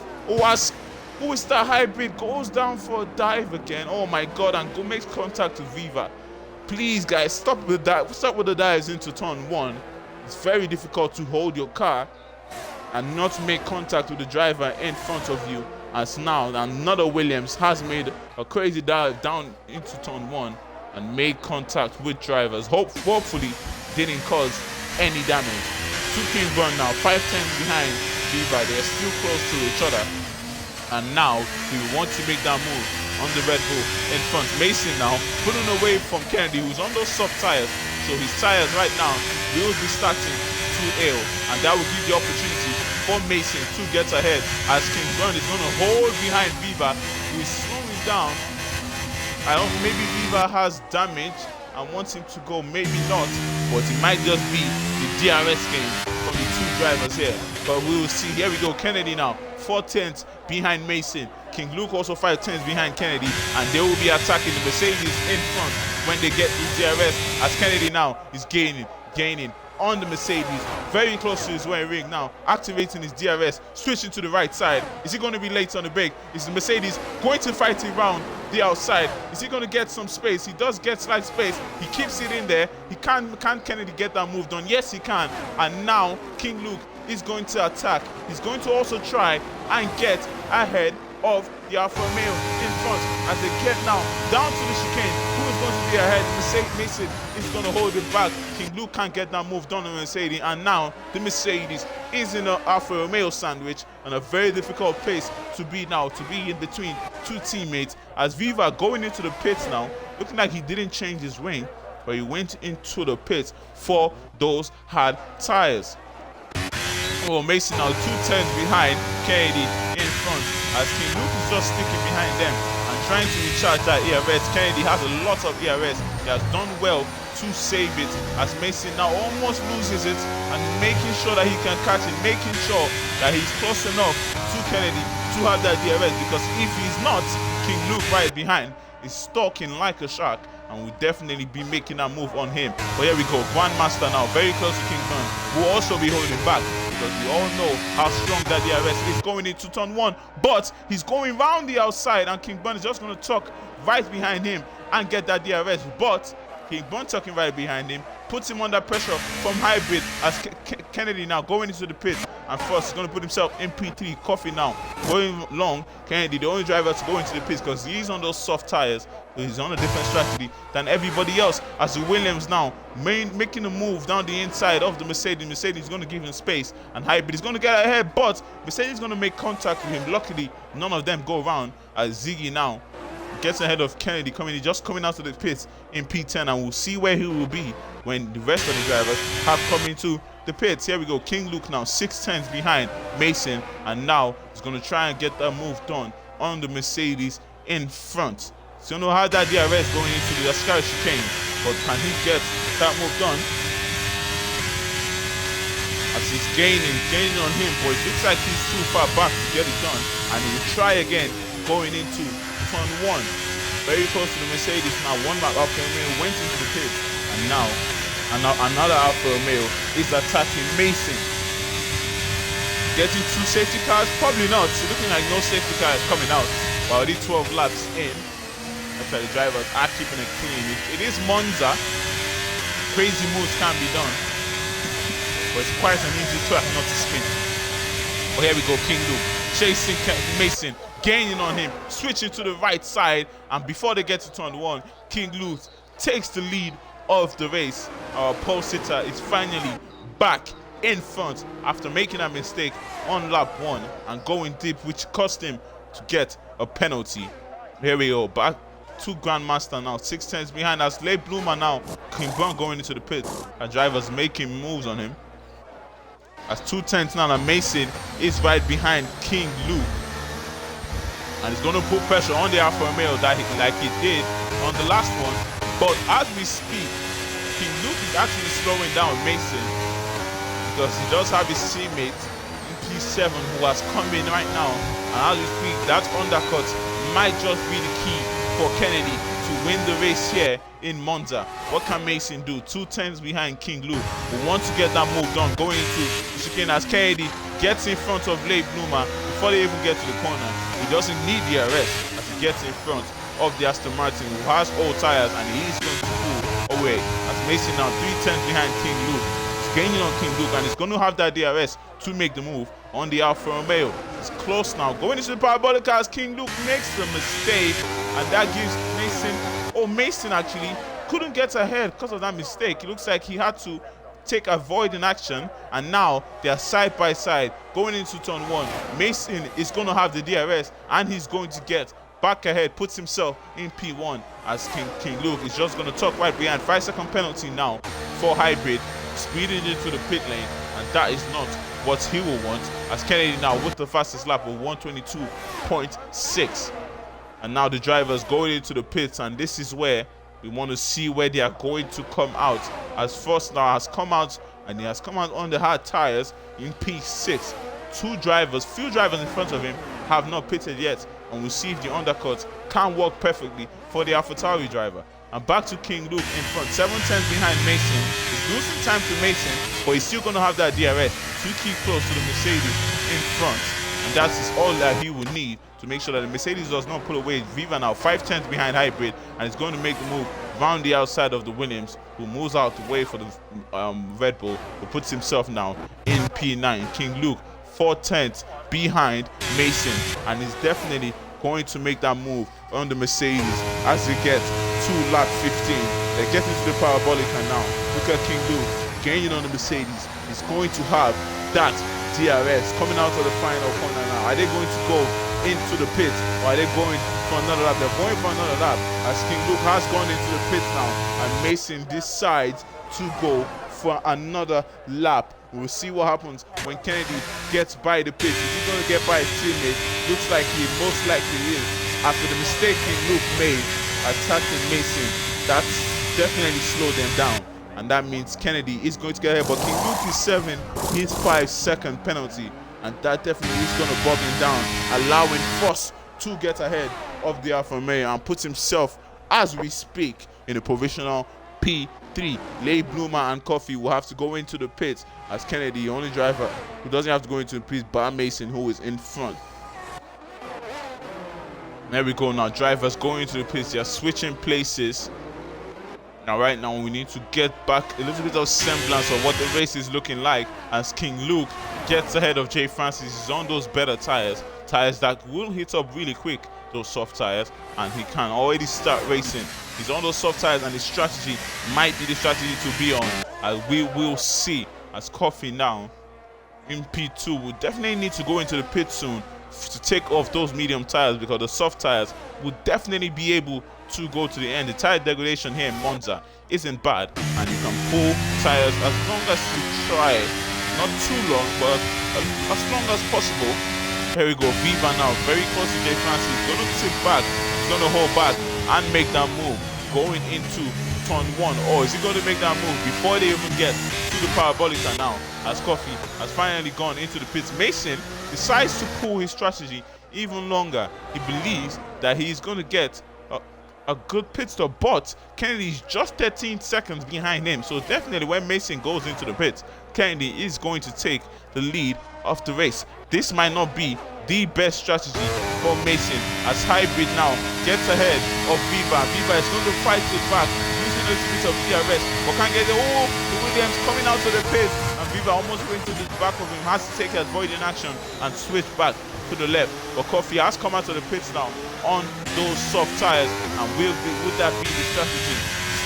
Speaker 1: Who is that Hybrid? Goes down for a dive again. Oh my god, and makes contact with Viva. Please guys, stop with the dives into turn 1. It's very difficult to hold your car and not make contact with the driver in front of you, as now another Williams has made a crazy dive down into turn 1 and made contact with drivers. Hopefully didn't cause any damage. To King Burn now, 5/10 behind Viva. They're still close to each other, and now we want to make that move on the Red Bull in front. Mason now pulling away from Kennedy, who's on those soft tires, so his tires right now will be starting to air, and that will give the opportunity for Mason to get ahead as King Burn is going to hold behind Viva, who is slowing down. I don't know, maybe Viva has damage and wants him to go, maybe not, but it might just be the DRS game from the two drivers here, but we will see. Here we go. Kennedy now 4/10 behind Mason. King Luke also 5/10 behind Kennedy, and they will be attacking the Mercedes in front when they get to DRS, as Kennedy now is gaining on the Mercedes, very close to his wearing ring now, activating his DRS, switching to the right side. Is he going to be late on the brake? Is the Mercedes going to fight it round the outside? Is he going to get some space? He does get slight space. He keeps it in there. Can Kennedy get that move done? Yes, he can. And now King Luke is going to attack. He's going to also try and get ahead of the Alfa Romeo in front as they get now down to the chicane. Who is going to be ahead? Mason is going to hold it back. King Luke can't get that move done on Mercedes, and now the Mercedes is in an Alfa Romeo sandwich and a very difficult place to be now, to be in between two teammates, as Viva going into the pits now, looking like he didn't change his wing, but he went into the pits for those hard tires. Oh, Mason now 2/10 behind Kennedy in front, as King Luke is just sticking behind them and trying to recharge that ERS. Kennedy has a lot of ERS. He has done well to save it, as Mason now almost loses it and making sure that he can catch it, making sure that he's close enough to Kennedy to have that DRS, because if he's not, King Luke right behind is stalking like a shark and will definitely be making that move on him. But here we go, Grandmaster now very close to King Bun, will also be holding back, because we all know how strong that DRS is going into turn 1, but he's going round the outside, and King Bun is just going to tuck right behind him and get that DRS. But King Bun tucking right behind him puts him under pressure from Hybrid, as Kennedy now going into the pit, and first he's going to put himself in P3. Coffee now going long. Kennedy, the only driver to go into the pits, because he's on those soft tires, so he's on a different strategy than everybody else, as the Williams now making a move down the inside of the Mercedes. Mercedes is going to give him space, and Hybrid is going to get ahead, but Mercedes is going to make contact with him. Luckily, none of them go around, as Ziggy now gets ahead of Kennedy, just coming out of the pits in P10, and we'll see where he will be when the rest of the drivers have come into the pits. Here we go, King Luke now 6/10 behind Mason, and now he's going to try and get that move done on the Mercedes in front. So you know how that DRS going into the Ascari chicane, but can he get that move done? As he's gaining on him, but it looks like he's too far back to get it done, and he will try again going into turn 1. Very close to the Mercedes now. One back Alfa Romeo went into the pit, and now another Alfa Romeo is attacking Mason. Getting 2 safety cars? Probably not. It's looking like no safety car is coming out. While the 12 laps in, after the drivers are keeping it clean. It is Monza. Crazy moves can be done, but it's quite an easy track not to spin. But here we go, King Luke chasing Mason, gaining on him, switching to the right side, and before they get to turn 1, King Luke takes the lead of the race. Our pole sitter is finally back in front after making a mistake on lap 1 and going deep, which cost him to get a penalty. Here we go, back to Grandmaster now, 6/10 behind, as late bloomer now, King Brown going into the pit, and drivers making moves on him. As 2/10 now, and Mason is right behind King Luke, and he's going to put pressure on the Alfa Romeo like he did on the last one. But as we speak, King Luke is actually slowing down Mason, because he does have his teammate in P7 who has come in right now, and as we speak, that undercut might just be the key for Kennedy to win the race here in Monza. What can Mason do? 2/10 behind King Luke. We want to get that move done going into the chicane, as Kennedy gets in front of late bloomer before they even get to the corner. He doesn't need the arrest as he gets in front of the Aston Martin, who has old tires, and he is going to pull away. As Mason now 3/10 behind King Luke. He's gaining on King Luke, and he's going to have that DRS to make the move on the Alfa Romeo. It's close now, going into the parabolic as King Luke makes the mistake, and that gives Mason actually couldn't get ahead because of that mistake. It looks like he had to take avoiding action, and now they are side by side going into turn 1. Mason is going to have the DRS, and he's going to get back ahead, puts himself in P1, as King Luke is just going to tuck right behind. 5-second penalty now for Hybrid, speeding into the pit lane, and that is not what he will want, as Kennedy now with the fastest lap of 122.6. And now the drivers going into the pits, and this is where we want to see where they are going to come out. As first now has come out and he has come out on the hard tires in P6. Few drivers in front of him have not pitted yet, and we'll see if the undercut can work perfectly for the AlphaTauri driver. And back to King Luke in front, 7 tenths behind Mason. He's losing time to Mason, but he's still going to have that DRS to keep close to the Mercedes in front. And that is all that he will need to make sure that the Mercedes does not pull away. Viva now 5 tenths behind Hybrid, and is going to make the move round the outside of the Williams, who moves out the way for the Red Bull, who puts himself now in P9. King Luke 4 tenths behind Mason, and is definitely going to make that move on the Mercedes as they get to lap 15. They're getting to the Parabolica now. Look at King Luke gaining on the Mercedes. He's going to have that DRS coming out of the final corner now. Are they going to go into the pit, or are they going for another lap? They're going for another lap, as King Luke has gone into the pit now, and Mason decides to go for another lap. We'll see what happens when Kennedy gets by the pit. Is he going to get by his teammate? Looks like he most likely is. After the mistake King Luke made attacking Mason, that's definitely slowed them down. And that means Kennedy is going to get ahead. But King Luke is 7, his 5-second penalty. And that definitely is going to bog him down, allowing Frost to get ahead of the Alfa Romeo and puts himself, as we speak, in a provisional P3. Lay Bloomer and Coffee will have to go into the pits, as Kennedy, the only driver who doesn't have to go into the pits, bar Mason, who is in front. There we go now. Drivers going into the pits. They are switching places. Now, right now, we need to get back a little bit of semblance of what the race is looking like, as King Luke gets ahead of Jay Francis. He's on those better tires that will hit up really quick, those soft tires, and he can already start racing. He's on those soft tires, and his strategy might be the strategy to be on, as we will see. As Coffee now in P2 will definitely need to go into the pit soon to take off those medium tires, because the soft tires will definitely be able to go to the end. The tire degradation here in Monza isn't bad, and you can pull tires as long as you try. Not too long, but as long as possible. Here we go. Viva now very close to Jay Francis. He's going to sit back. He's going to hold back and make that move going into turn 1. Or is he going to make that move before they even get to the Parabolica now, as Coffee has finally gone into the pits? Mason decides to pull his strategy even longer. He believes that he's going to get a good pit stop, but Kennedy's just 13 seconds behind him. So definitely when Mason goes into the pits, Kennedy is going to take the lead of the race. This might not be the best strategy for Mason, as Hybrid now gets ahead of Viva. Viva is going to fight it back, using a little bit of DRS, but can't get the Williams coming out of the pits, and Viva almost going to the back of him, has to take a avoiding action and switch back to the left. But Coffee has come out of the pits now on those soft tires, and would that be the strategy?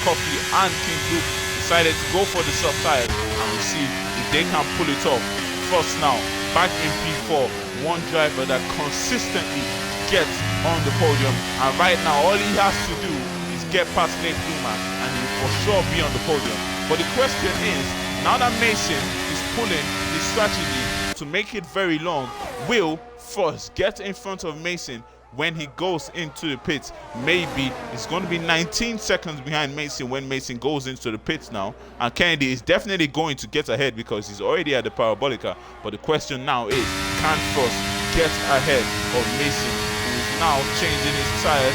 Speaker 1: Coffee and King Luke decided to go for the soft tires, and we'll see if they can pull it off. First now, back in P4, one driver that consistently gets on the podium, and right now all he has to do is get past Nate Bloomer, and he will for sure be on the podium. But the question is, now that Mason is pulling his strategy to make it very long, will Frost get in front of Mason when he goes into the pits? Maybe it's going to be 19 seconds behind Mason when Mason goes into the pits now, and Kennedy is definitely going to get ahead because he's already at the Parabolica. But the question now is, can Frost get ahead of Mason, who is now changing his tires?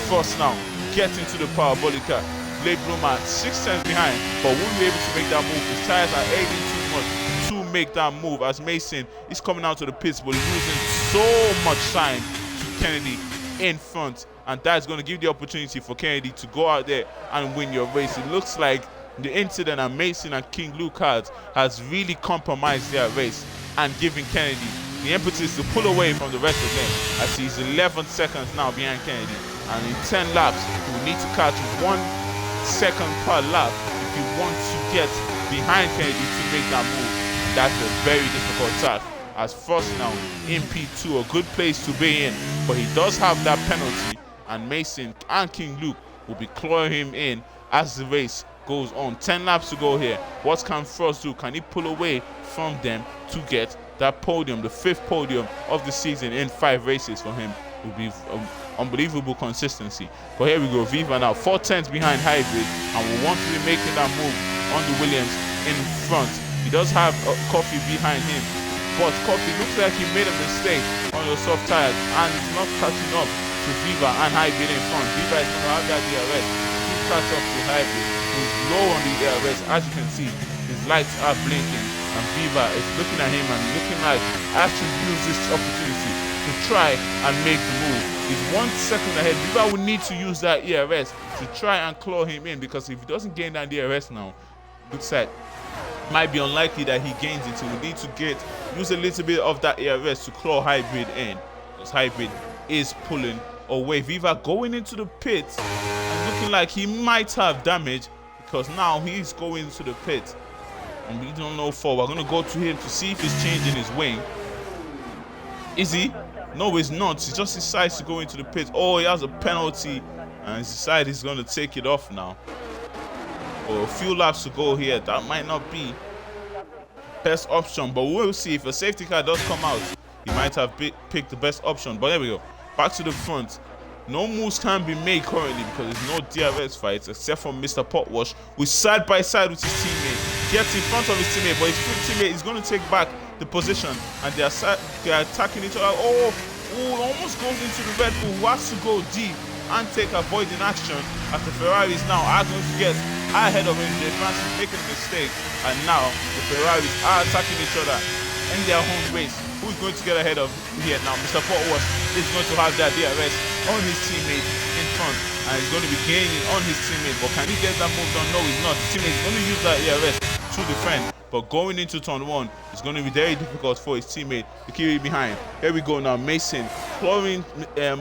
Speaker 1: Frost now gets into the Parabolica. Blade Bloomer 6 tenths behind, but won't be able to make that move. His tires are aging too much to make that move, as Mason is coming out to the pits but losing so much time to Kennedy in front, and that's going to give the opportunity for Kennedy to go out there and win your race. It looks like the incident that Mason and King Luke had has really compromised their race and giving Kennedy the impetus to pull away from the rest of them, as he's 11 seconds now behind Kennedy, and in 10 laps he will need to catch 1 second per lap if he wants to get behind Kennedy to make that move. That's a very difficult task, as Frost now in P2, a good place to be in, but he does have that penalty, and Mason and King Luke will be clawing him in as the race goes on. 10 laps to go here. What can Frost do? Can he pull away from them to get that podium, the 5th podium of the season in 5 races for him? Will be unbelievable consistency. But here we go, Viva now 4 tenths behind Hybrid, and will want to be making that move on the Williams in front. He does have Coffee behind him, but Coffee looks like he made a mistake on the soft tires and is not catching up to Viva and Hybrid in front. Viva is going to have that DRS. He catch up to Hybrid, who's low on the DRS. As you can see, his lights are blinking, and Viva is looking at him and looking like I should use this opportunity to try and make the move. He's 1 second ahead. Viva will need to use that ERS to try and claw him in, because if he doesn't gain that DRS now, looks like might be unlikely that he gains it. So we need to use a little bit of that ERS to claw Hybrid in, because Hybrid is pulling away. Viva going into the pit and looking like he might have damage, because now he's going to the pit and we don't know for. We're going to go to him to see if he's changing his wing. Is he? No, he's not. He just decides to go into the pit. Oh, he has a penalty and he decides he's going to take it off now. Or a few laps to go here. That might not be best option, but we'll see. If a safety car does come out, he might have picked the best option. But there we go. Back to the front. No moves can be made currently because there's no DRS fights except for Mr. Potwash, who's side by side with his teammate. Gets in front of his teammate, but his teammate is going to take back the position, and they are attacking each other. Oh, almost goes into the Red Bull, who has to go deep and take avoiding action as the Ferraris now are going to get ahead of him. Jay Francis making a mistake, and now the Ferraris are attacking each other in their home race. Who's going to get ahead of here now? Mr. Potwash is going to have that DRS on his teammate in front, and he's going to be gaining on his teammate. But can he get that move done? No, he's not. His teammate is going to use that DRS to defend. But going into turn 1, it's going to be very difficult for his teammate to keep it behind. Here we go now. Mason clawing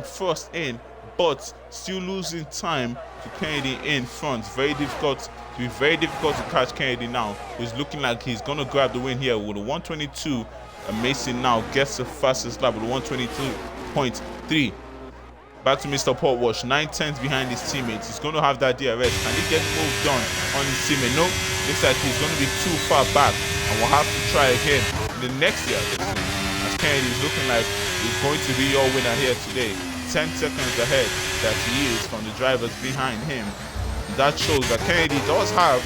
Speaker 1: first in, but still losing time to Kennedy in front. Very difficult. It will be very difficult to catch Kennedy now. He's looking like he's going to grab the win here with a 122. And Mason now gets the fastest lap with a 122.3. Back to Mr. Potwash, 9/10 behind his teammates. He's going to have that DRS. Can he get the move done on his teammate? No, looks like he's going to be too far back, and we'll have to try again in the next DRS. As Kennedy is looking like he's going to be your winner here today. 10 seconds ahead that he is from the drivers behind him. That shows that Kennedy does have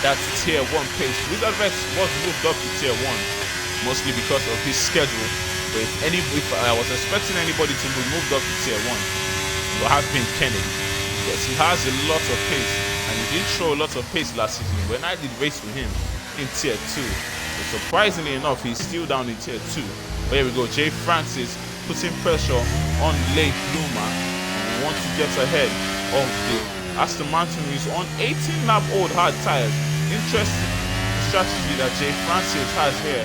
Speaker 1: that tier 1 pace. Wizard Rex was moved up to tier 1, mostly because of his schedule. But if I was expecting anybody to be moved up to tier 1, it would have been Kennedy, because he has a lot of pace, and he did show a lot of pace last season when I did race with him in tier 2. But surprisingly enough, he's still down in tier 2. But here we go. Jay Francis putting pressure on Lake Luma, and we want to get ahead of the Aston Martin, who is on 18-lap-old hard tires. Interesting strategy that Jay Francis has here.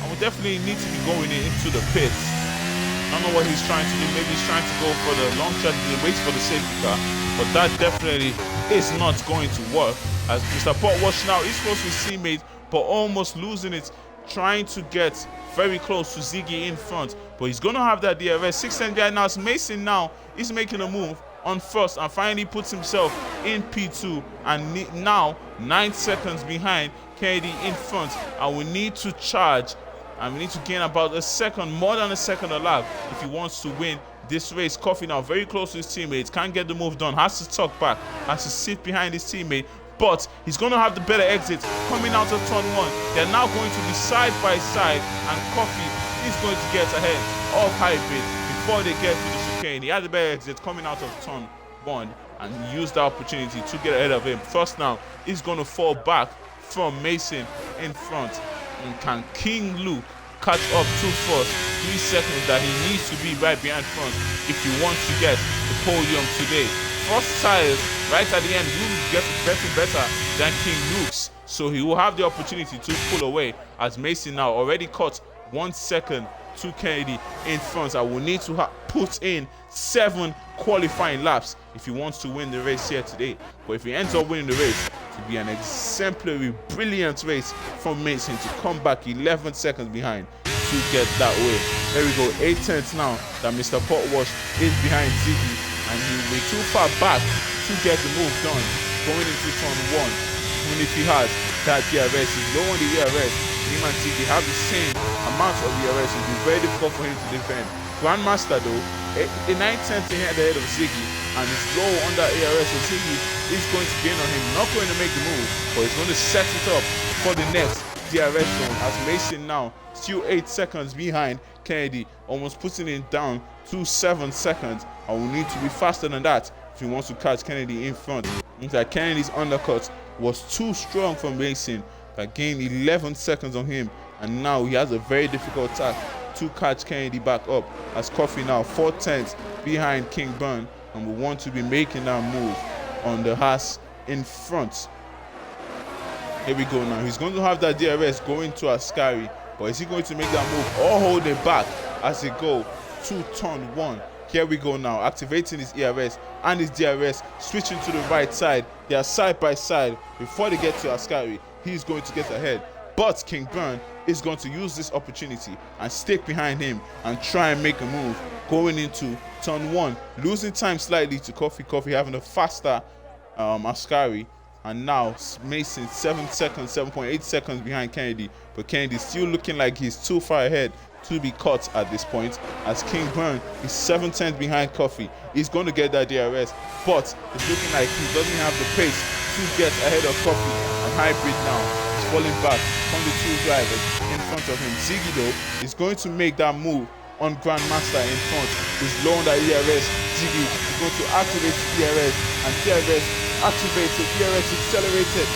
Speaker 1: We definitely need to be going into the pits. I don't know what he's trying to do. Maybe he's trying to go for the long strategy, wait for the safety car, but that definitely is not going to work, as Mr. Potwash now is close to his teammate, but almost losing it, trying to get very close to Ziggy in front, but he's going to have that DRS. 610 guy now. Mason now is making a move on first and finally puts himself in P2, and now 9 seconds behind Kennedy in front, and we need to charge. And we need to gain about a second, more than a second a lap, if he wants to win this race. Coffee now very close to his teammates, can't get the move done, has to tuck back, has to sit behind his teammate, but he's going to have the better exit coming out of turn 1. They're now going to be side by side, and Coffee is going to get ahead of Hybrid before they get to the chicane. He had the better exit coming out of turn 1, and he used the opportunity to get ahead of him. First now, he's going to fall back from Mason in front. And can King Luke catch up to first? 3 seconds that he needs to be right behind front if he wants to get the podium today. First tires right at the end will get better than King Luke's, so he will have the opportunity to pull away, as Mason now already caught 1 second to Kennedy in front. I will need to put in 7 qualifying laps if he wants to win the race here today. But if he ends up winning the race, it will be an exemplary, brilliant race from Mason to come back 11 seconds behind to get that way. There we go. 8/10 now that Mr. Potwash is behind Ziggy, and he will be too far back to get the move done going into turn 1. Even if he has that DRS, he's low on the DRS. Him and Ziggy have the same amount of DRS. It will be very difficult for him to defend. Grandmaster though a 9/10 at the head of Ziggy, and it's low under ARS, so Ziggy is going to gain on him. Not going to make the move, but he's going to set it up for the next DRS zone, as Mason now still 8 seconds behind Kennedy, almost putting it down to 7 seconds, and will need to be faster than that if he wants to catch Kennedy in front. Means that Kennedy's undercut was too strong for Mason, that gained 11 seconds on him, and now he has a very difficult task to catch Kennedy back up, as Coffee now 4/10 behind King Burn, and will want to be making that move on the Haas in front. Here we go now. He's going to have that DRS going to Ascari, but is he going to make that move or hold it back as they go to turn 1? Here we go now, activating his ERS and his DRS, switching to the right side. They are side by side. Before they get to Ascari, he's going to get ahead, but King Burn is going to use this opportunity and stick behind him and try and make a move going into turn 1, losing time slightly to Coffee. Coffee having a faster Ascari, and now Mason 7.8 seconds behind Kennedy, but Kennedy still looking like he's too far ahead to be caught at this point, as King Burn is 7/10 behind Coffee. He's going to get that DRS, but it's looking like he doesn't have the pace to get ahead of Coffee, and Hybrid now is falling back from the 2 drivers in front of him. Ziggy though is going to make that move on Grandmaster in front. He's low on that ERS. Ziggy is going to activate the ERS, and DRS activated, ERS accelerated.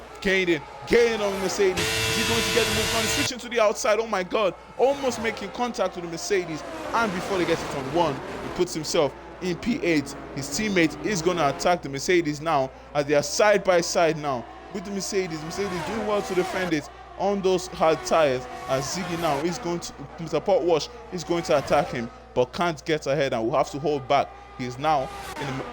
Speaker 1: Gaining on Mercedes. Is he going to get the move on? Switching to the outside. Oh my god. Almost making contact with the Mercedes. And before they get to turn 1, he puts himself in P8. His teammate is going to attack the Mercedes now, as they are side by side now with the Mercedes. Mercedes doing well to defend it on those hard tires, as Ziggy now is going to, Mr. Potwash is going to attack him, but can't get ahead and will have to hold back. He is now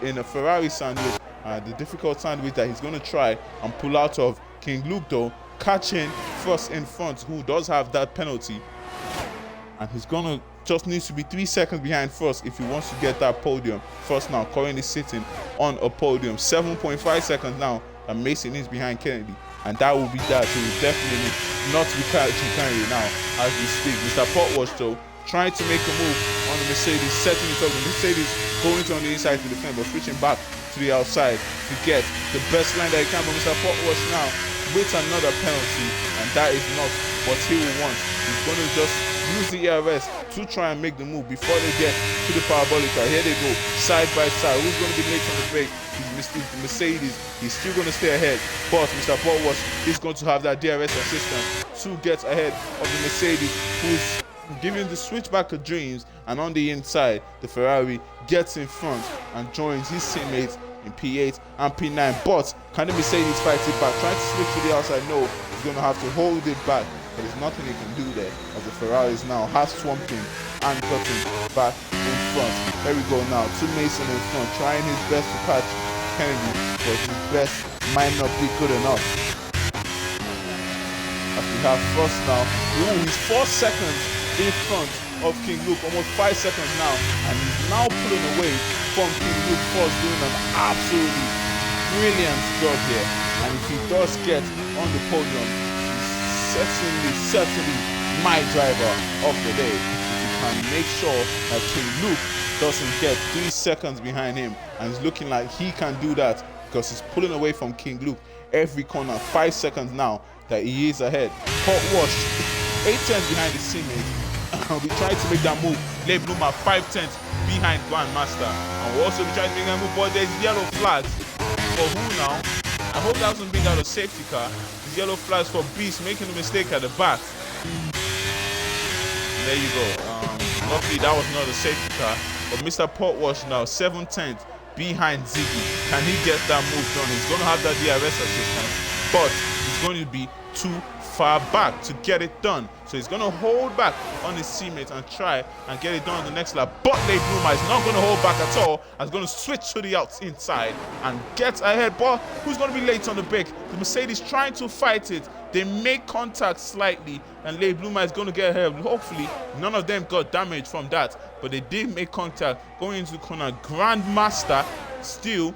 Speaker 1: in a Ferrari sandwich, the difficult sandwich that he's going to try and pull out of. King Luke though catching first in front, who does have that penalty, and he's gonna just needs to be 3 seconds behind first if he wants to get that podium. First now currently sitting on a podium, 7.5 seconds now, and Mason is behind Kennedy, and that will be that. He will definitely not be catching Kennedy now as we speak. Mr. Potwash though trying to make a move on the Mercedes, setting it up. The Mercedes going to on the inside to defend, but switching back to the outside to get the best line that he can. But Mr. Potwash now with another penalty, and that is not what he will want. He's going to just use the ERS to try and make the move before they get to the parabolica. Here they go, side by side. Who's going to be late on the brake? It's the Mercedes. He's still going to stay ahead, but Mr. Potwash is going to have that DRS assistance to get ahead of the Mercedes, who's giving the switchback of dreams, and on the inside, the Ferrari gets in front and joins his teammates in P8 and P9. But can the Mercedes fight it back? Trying to switch to the outside, no. He's going to have to hold it back, but there's nothing he can do there, as the Ferrari is now has swamped him and got him back in front. There we go now, to Mason in front, trying his best to catch Kennedy, but his best might not be good enough. As we have first now, he's 4 seconds in front of King Luke, almost 5 seconds now, and he's now pulling away from King Luke first, doing an absolutely brilliant job here. And if he does get on the podium, he's certainly my driver of the day. If he can make sure that King Luke doesn't get 3 seconds behind him, and it's looking like he can do that because he's pulling away from King Luke every corner. 5 seconds now that he is ahead. Potwash 8/10 behind his teammate. We tried to make that move. Lay Bloomer 5/10 behind Grandmaster, and we'll also be trying to make that move, but there's yellow flags for who now? I hope that wasn't being out of safety car. There's yellow flags for Beast making a mistake at the back. There you go. Luckily that was not a safety car, but Mr. Potwash now 7/10 behind Ziggy. Can he get that move done? He's going to have that DRS assistance, but he's going to be too far back to get it done. So he's going to hold back on his teammates and try and get it done on the next lap. But Late Bloomer is not going to hold back at all. He's going to switch to the inside and get ahead. But who's going to be late on the brake? The Mercedes trying to fight it. They make contact slightly, and Late Bloomer is going to get ahead. Hopefully, none of them got damage from that, but they did make contact going into the corner. Grandmaster still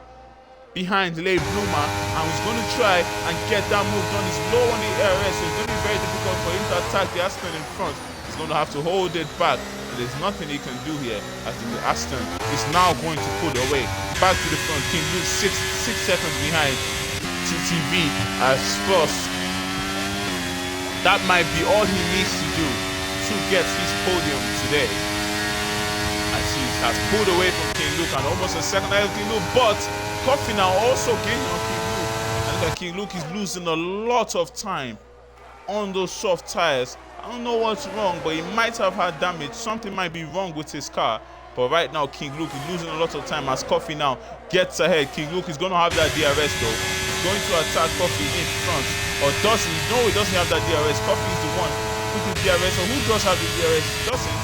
Speaker 1: behind Late Bloomer, and he's going to try and get that move done. He's low on the ARS, so it's going to be very difficult for him to attack the Aston in front. He's going to have to hold it back. There's nothing he can do here as the Aston is now going to pull away. Back to the front, King Luke 6 seconds behind TTV as first. That might be all he needs to do to get his podium today. As he has pulled away from King Luke and almost a second ahead of King Luke, but Coffee now also gaining on King Luke. And look at King Luke is losing a lot of time on those soft tires. I don't know what's wrong, but he might have had damage. Something might be wrong with his car. But right now, King Luke is losing a lot of time as Coffee now gets ahead. King Luke is going to have that DRS though. He's going to attack Coffee in front. Or doesn't? No, he doesn't have that DRS. Coffee is the one with the DRS. Or who does have the DRS? He doesn't.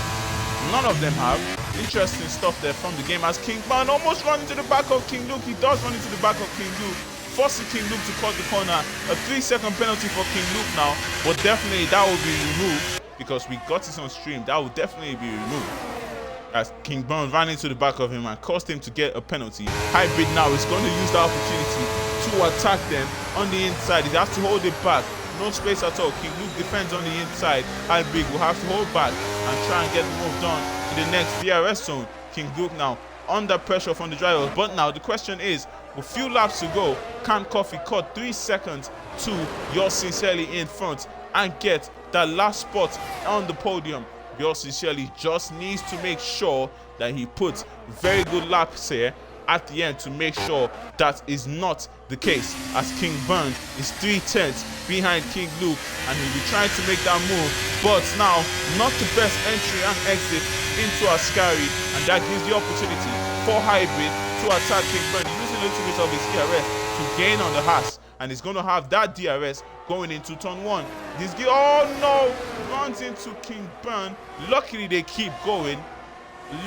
Speaker 1: None of them have. Interesting stuff there from the game as King Burn almost running to the back of King Luke. He does run into the back of King Luke, forcing King Luke to cut the corner. A 3-second penalty for King Luke now, but definitely that will be removed because we got it on stream. That will definitely be removed as King Burn ran into the back of him and caused him to get a penalty. Hybrid now is going to use the opportunity to attack them on the inside. He has to hold it back. No space at all. King Luke defends on the inside. Hybrid will have to hold back and try and get the move done in the next DRS zone. King Luke now under pressure from the drivers. But now the question is, with few laps to go, can Coffee cut 3 seconds to Yours Sincerely in front and get that last spot on the podium? Yours Sincerely just needs to make sure that he puts very good laps here at the end to make sure that is not the case, as King Burn is 3/10 behind King Luke and he'll be trying to make that move, but now not the best entry and exit into Ascari, and that gives the opportunity for Hybrid to attack King Burn. He's using a little bit of his DRS to gain on the Haas, and he's going to have that DRS going into turn 1. Oh no, runs into King Burn. Luckily they keep going.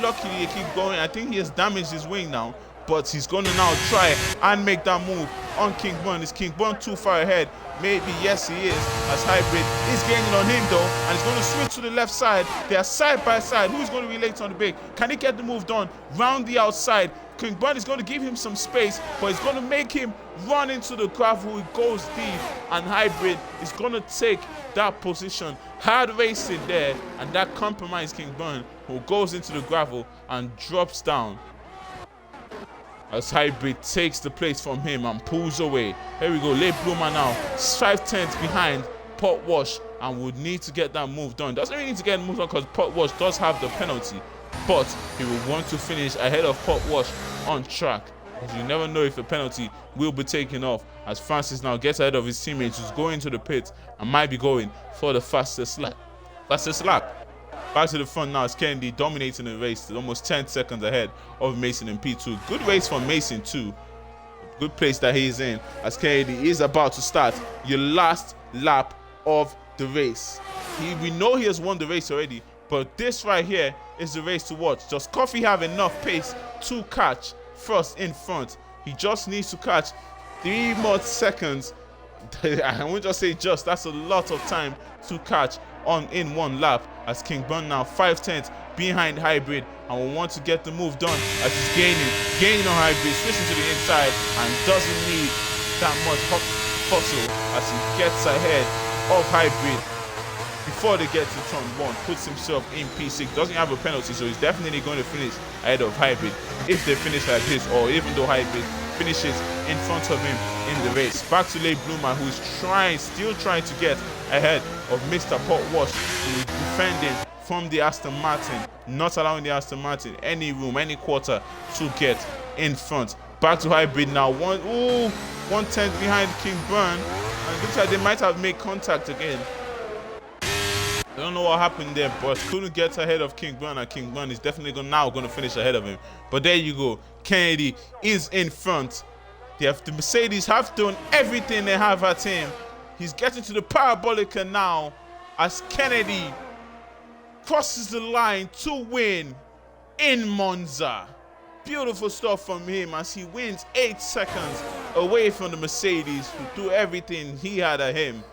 Speaker 1: I think he has damaged his wing now, but he's going to now try and make that move on King Burn. Is King Burn too far ahead? Maybe, yes he is, as Hybrid is gaining on him though, and he's going to switch to the left side. They are side by side. Who's going to be late on the brake? Can he get the move done? Round the outside. King Burn is going to give him some space, but he's going to make him run into the gravel. He goes deep, and Hybrid is going to take that position. Hard racing there, and that compromised King Burn, who goes into the gravel and drops down as Hybrid takes the place from him and pulls away. Here we go, late bloomer now, 5/10 behind Pot Wash, and would need to get that move done. Doesn't really need to get the move done because Pot Wash does have the penalty, but he will want to finish ahead of Pot Wash on track, because you never know if a penalty will be taken off, as Francis now gets ahead of his teammates who's going to the pit and might be going for the fastest lap. Back to the front now is Kennedy dominating the race, almost 10 seconds ahead of Mason in P2. Good race from Mason too. Good place that he's in, as Kennedy is about to start your last lap of the race. We know he has won the race already, but this right here is the race to watch. Does Coffee have enough pace to catch first in front? He just needs to catch 3 more seconds. I won't just say just, that's a lot of time to catch in one lap, as King Burn now 5/10 behind Hybrid and will want to get the move done as he's gaining on Hybrid, switching to the inside and doesn't need that much hustle as he gets ahead of Hybrid before they get to turn 1, puts himself in P6, doesn't have a penalty, so he's definitely going to finish ahead of Hybrid if they finish like this, or even though Hybrid finishes in front of him in the race. Back to Late Bloomer, who is still trying to get ahead of Mr. Pot Wash, who is defending from the Aston Martin, not allowing the Aston Martin any room, any quarter to get in front. Back to Hybrid now, 1/10 behind King Burn, and it looks like they might have made contact again. I don't know what happened there, but couldn't get ahead of King Burn, and King Burn is definitely now going to finish ahead of him. But there you go, Kennedy is in front. The Mercedes have done everything they have at him. He's getting to the Parabolica now as Kennedy crosses the line to win in Monza. Beautiful stuff from him as he wins 8 seconds away from the Mercedes, who do everything he had at him,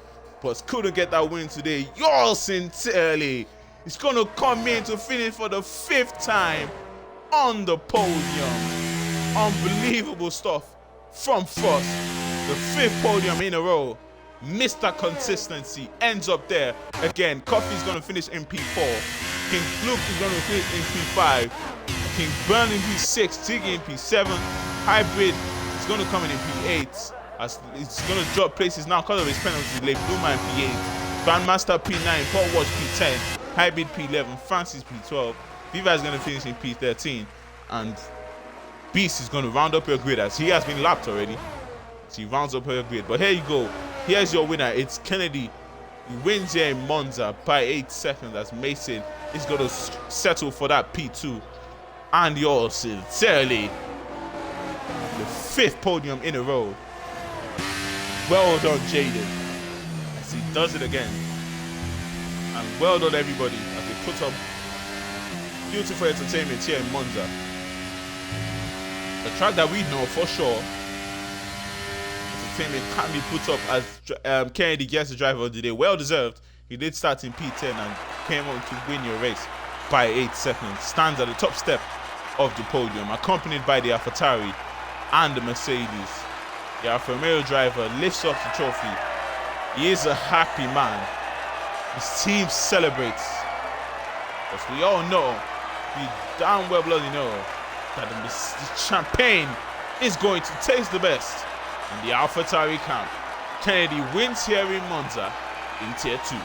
Speaker 1: but couldn't get that win today. Yours sincerely is going to come in to finish for the 5th time on the podium. Unbelievable stuff from first. The 5th podium in a row. Mr. Consistency ends up there. Again, Coffee's going to finish in P4. King Luke is going to hit in P5. King Burn in P6. Tiggy in P7. Hybrid is going to come in P8. As it's going to drop places now because of his penalty. Late Bloomer in P8. Grandmaster P9. Paul Watch P10. Hybrid P11. Francis P12. Viva is going to finish in P13. And Beast is going to round up your grid as he has been lapped already. So he rounds up your grid. But here you go. Here's your winner. It's Kennedy. He wins here in Monza by 8 seconds as Mason is going to settle for that P2. And yours sincerely, the 5th podium in a row. Well done, Jaden, as he does it again. And well done, everybody, as they put up beautiful entertainment here in Monza. The track that we know for sure, entertainment can be put up as Kennedy gets the driver of the day. Well deserved. He did start in P10 and came on to win your race by 8 seconds. Stands at the top step of the podium, accompanied by the AlphaTauri and the Mercedes. The Alfa Romeo driver lifts up the trophy. He is a happy man. His team celebrates. As we all know, we damn well bloody know that the champagne is going to taste the best in the AlphaTauri camp. Kennedy wins here in Monza in Tier 2.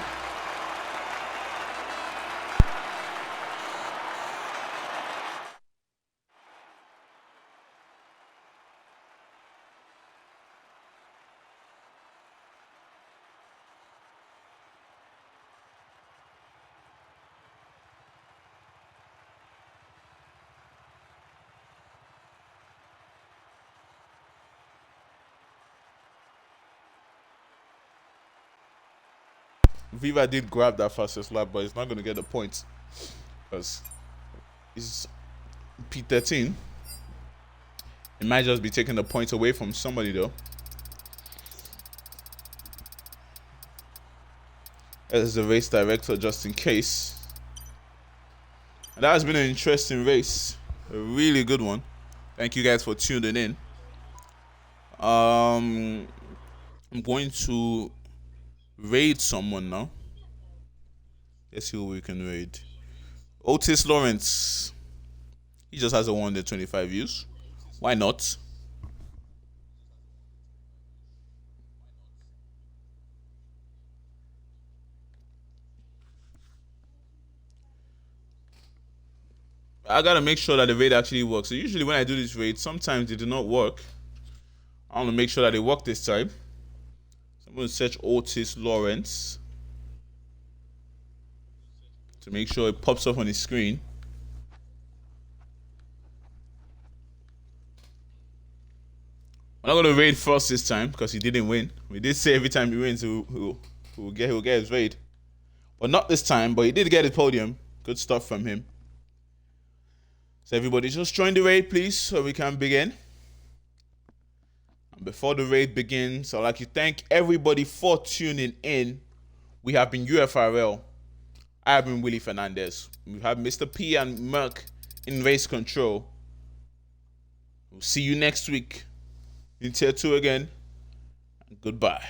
Speaker 1: Viva did grab that fastest lap, but he's not going to get the points because he's P13. It might just be taking the points away from somebody though. As the race director, just in case. And that has been an interesting race, a really good one. Thank you guys for tuning in. I'm going to raid someone now. Let's see who we can raid. Otis Lawrence. He just has a 125 views. Why not? I gotta make sure that the raid actually works. So usually when I do this raid, sometimes they do not work. I want to make sure that they work this time. I'm going to search Otis Lawrence to make sure it pops up on his screen. I'm not going to raid first this time because he didn't win. We did say every time he wins, he'll get his raid. But not this time, but he did get his podium. Good stuff from him. So everybody just join the raid, please, so we can begin. Before the raid begins, I'd like to thank everybody for tuning in. We have been UFRL. I have been Willie Fernandez. We have Mr. P and Merck in race control. We'll see you next week in Tier 2 again. And goodbye.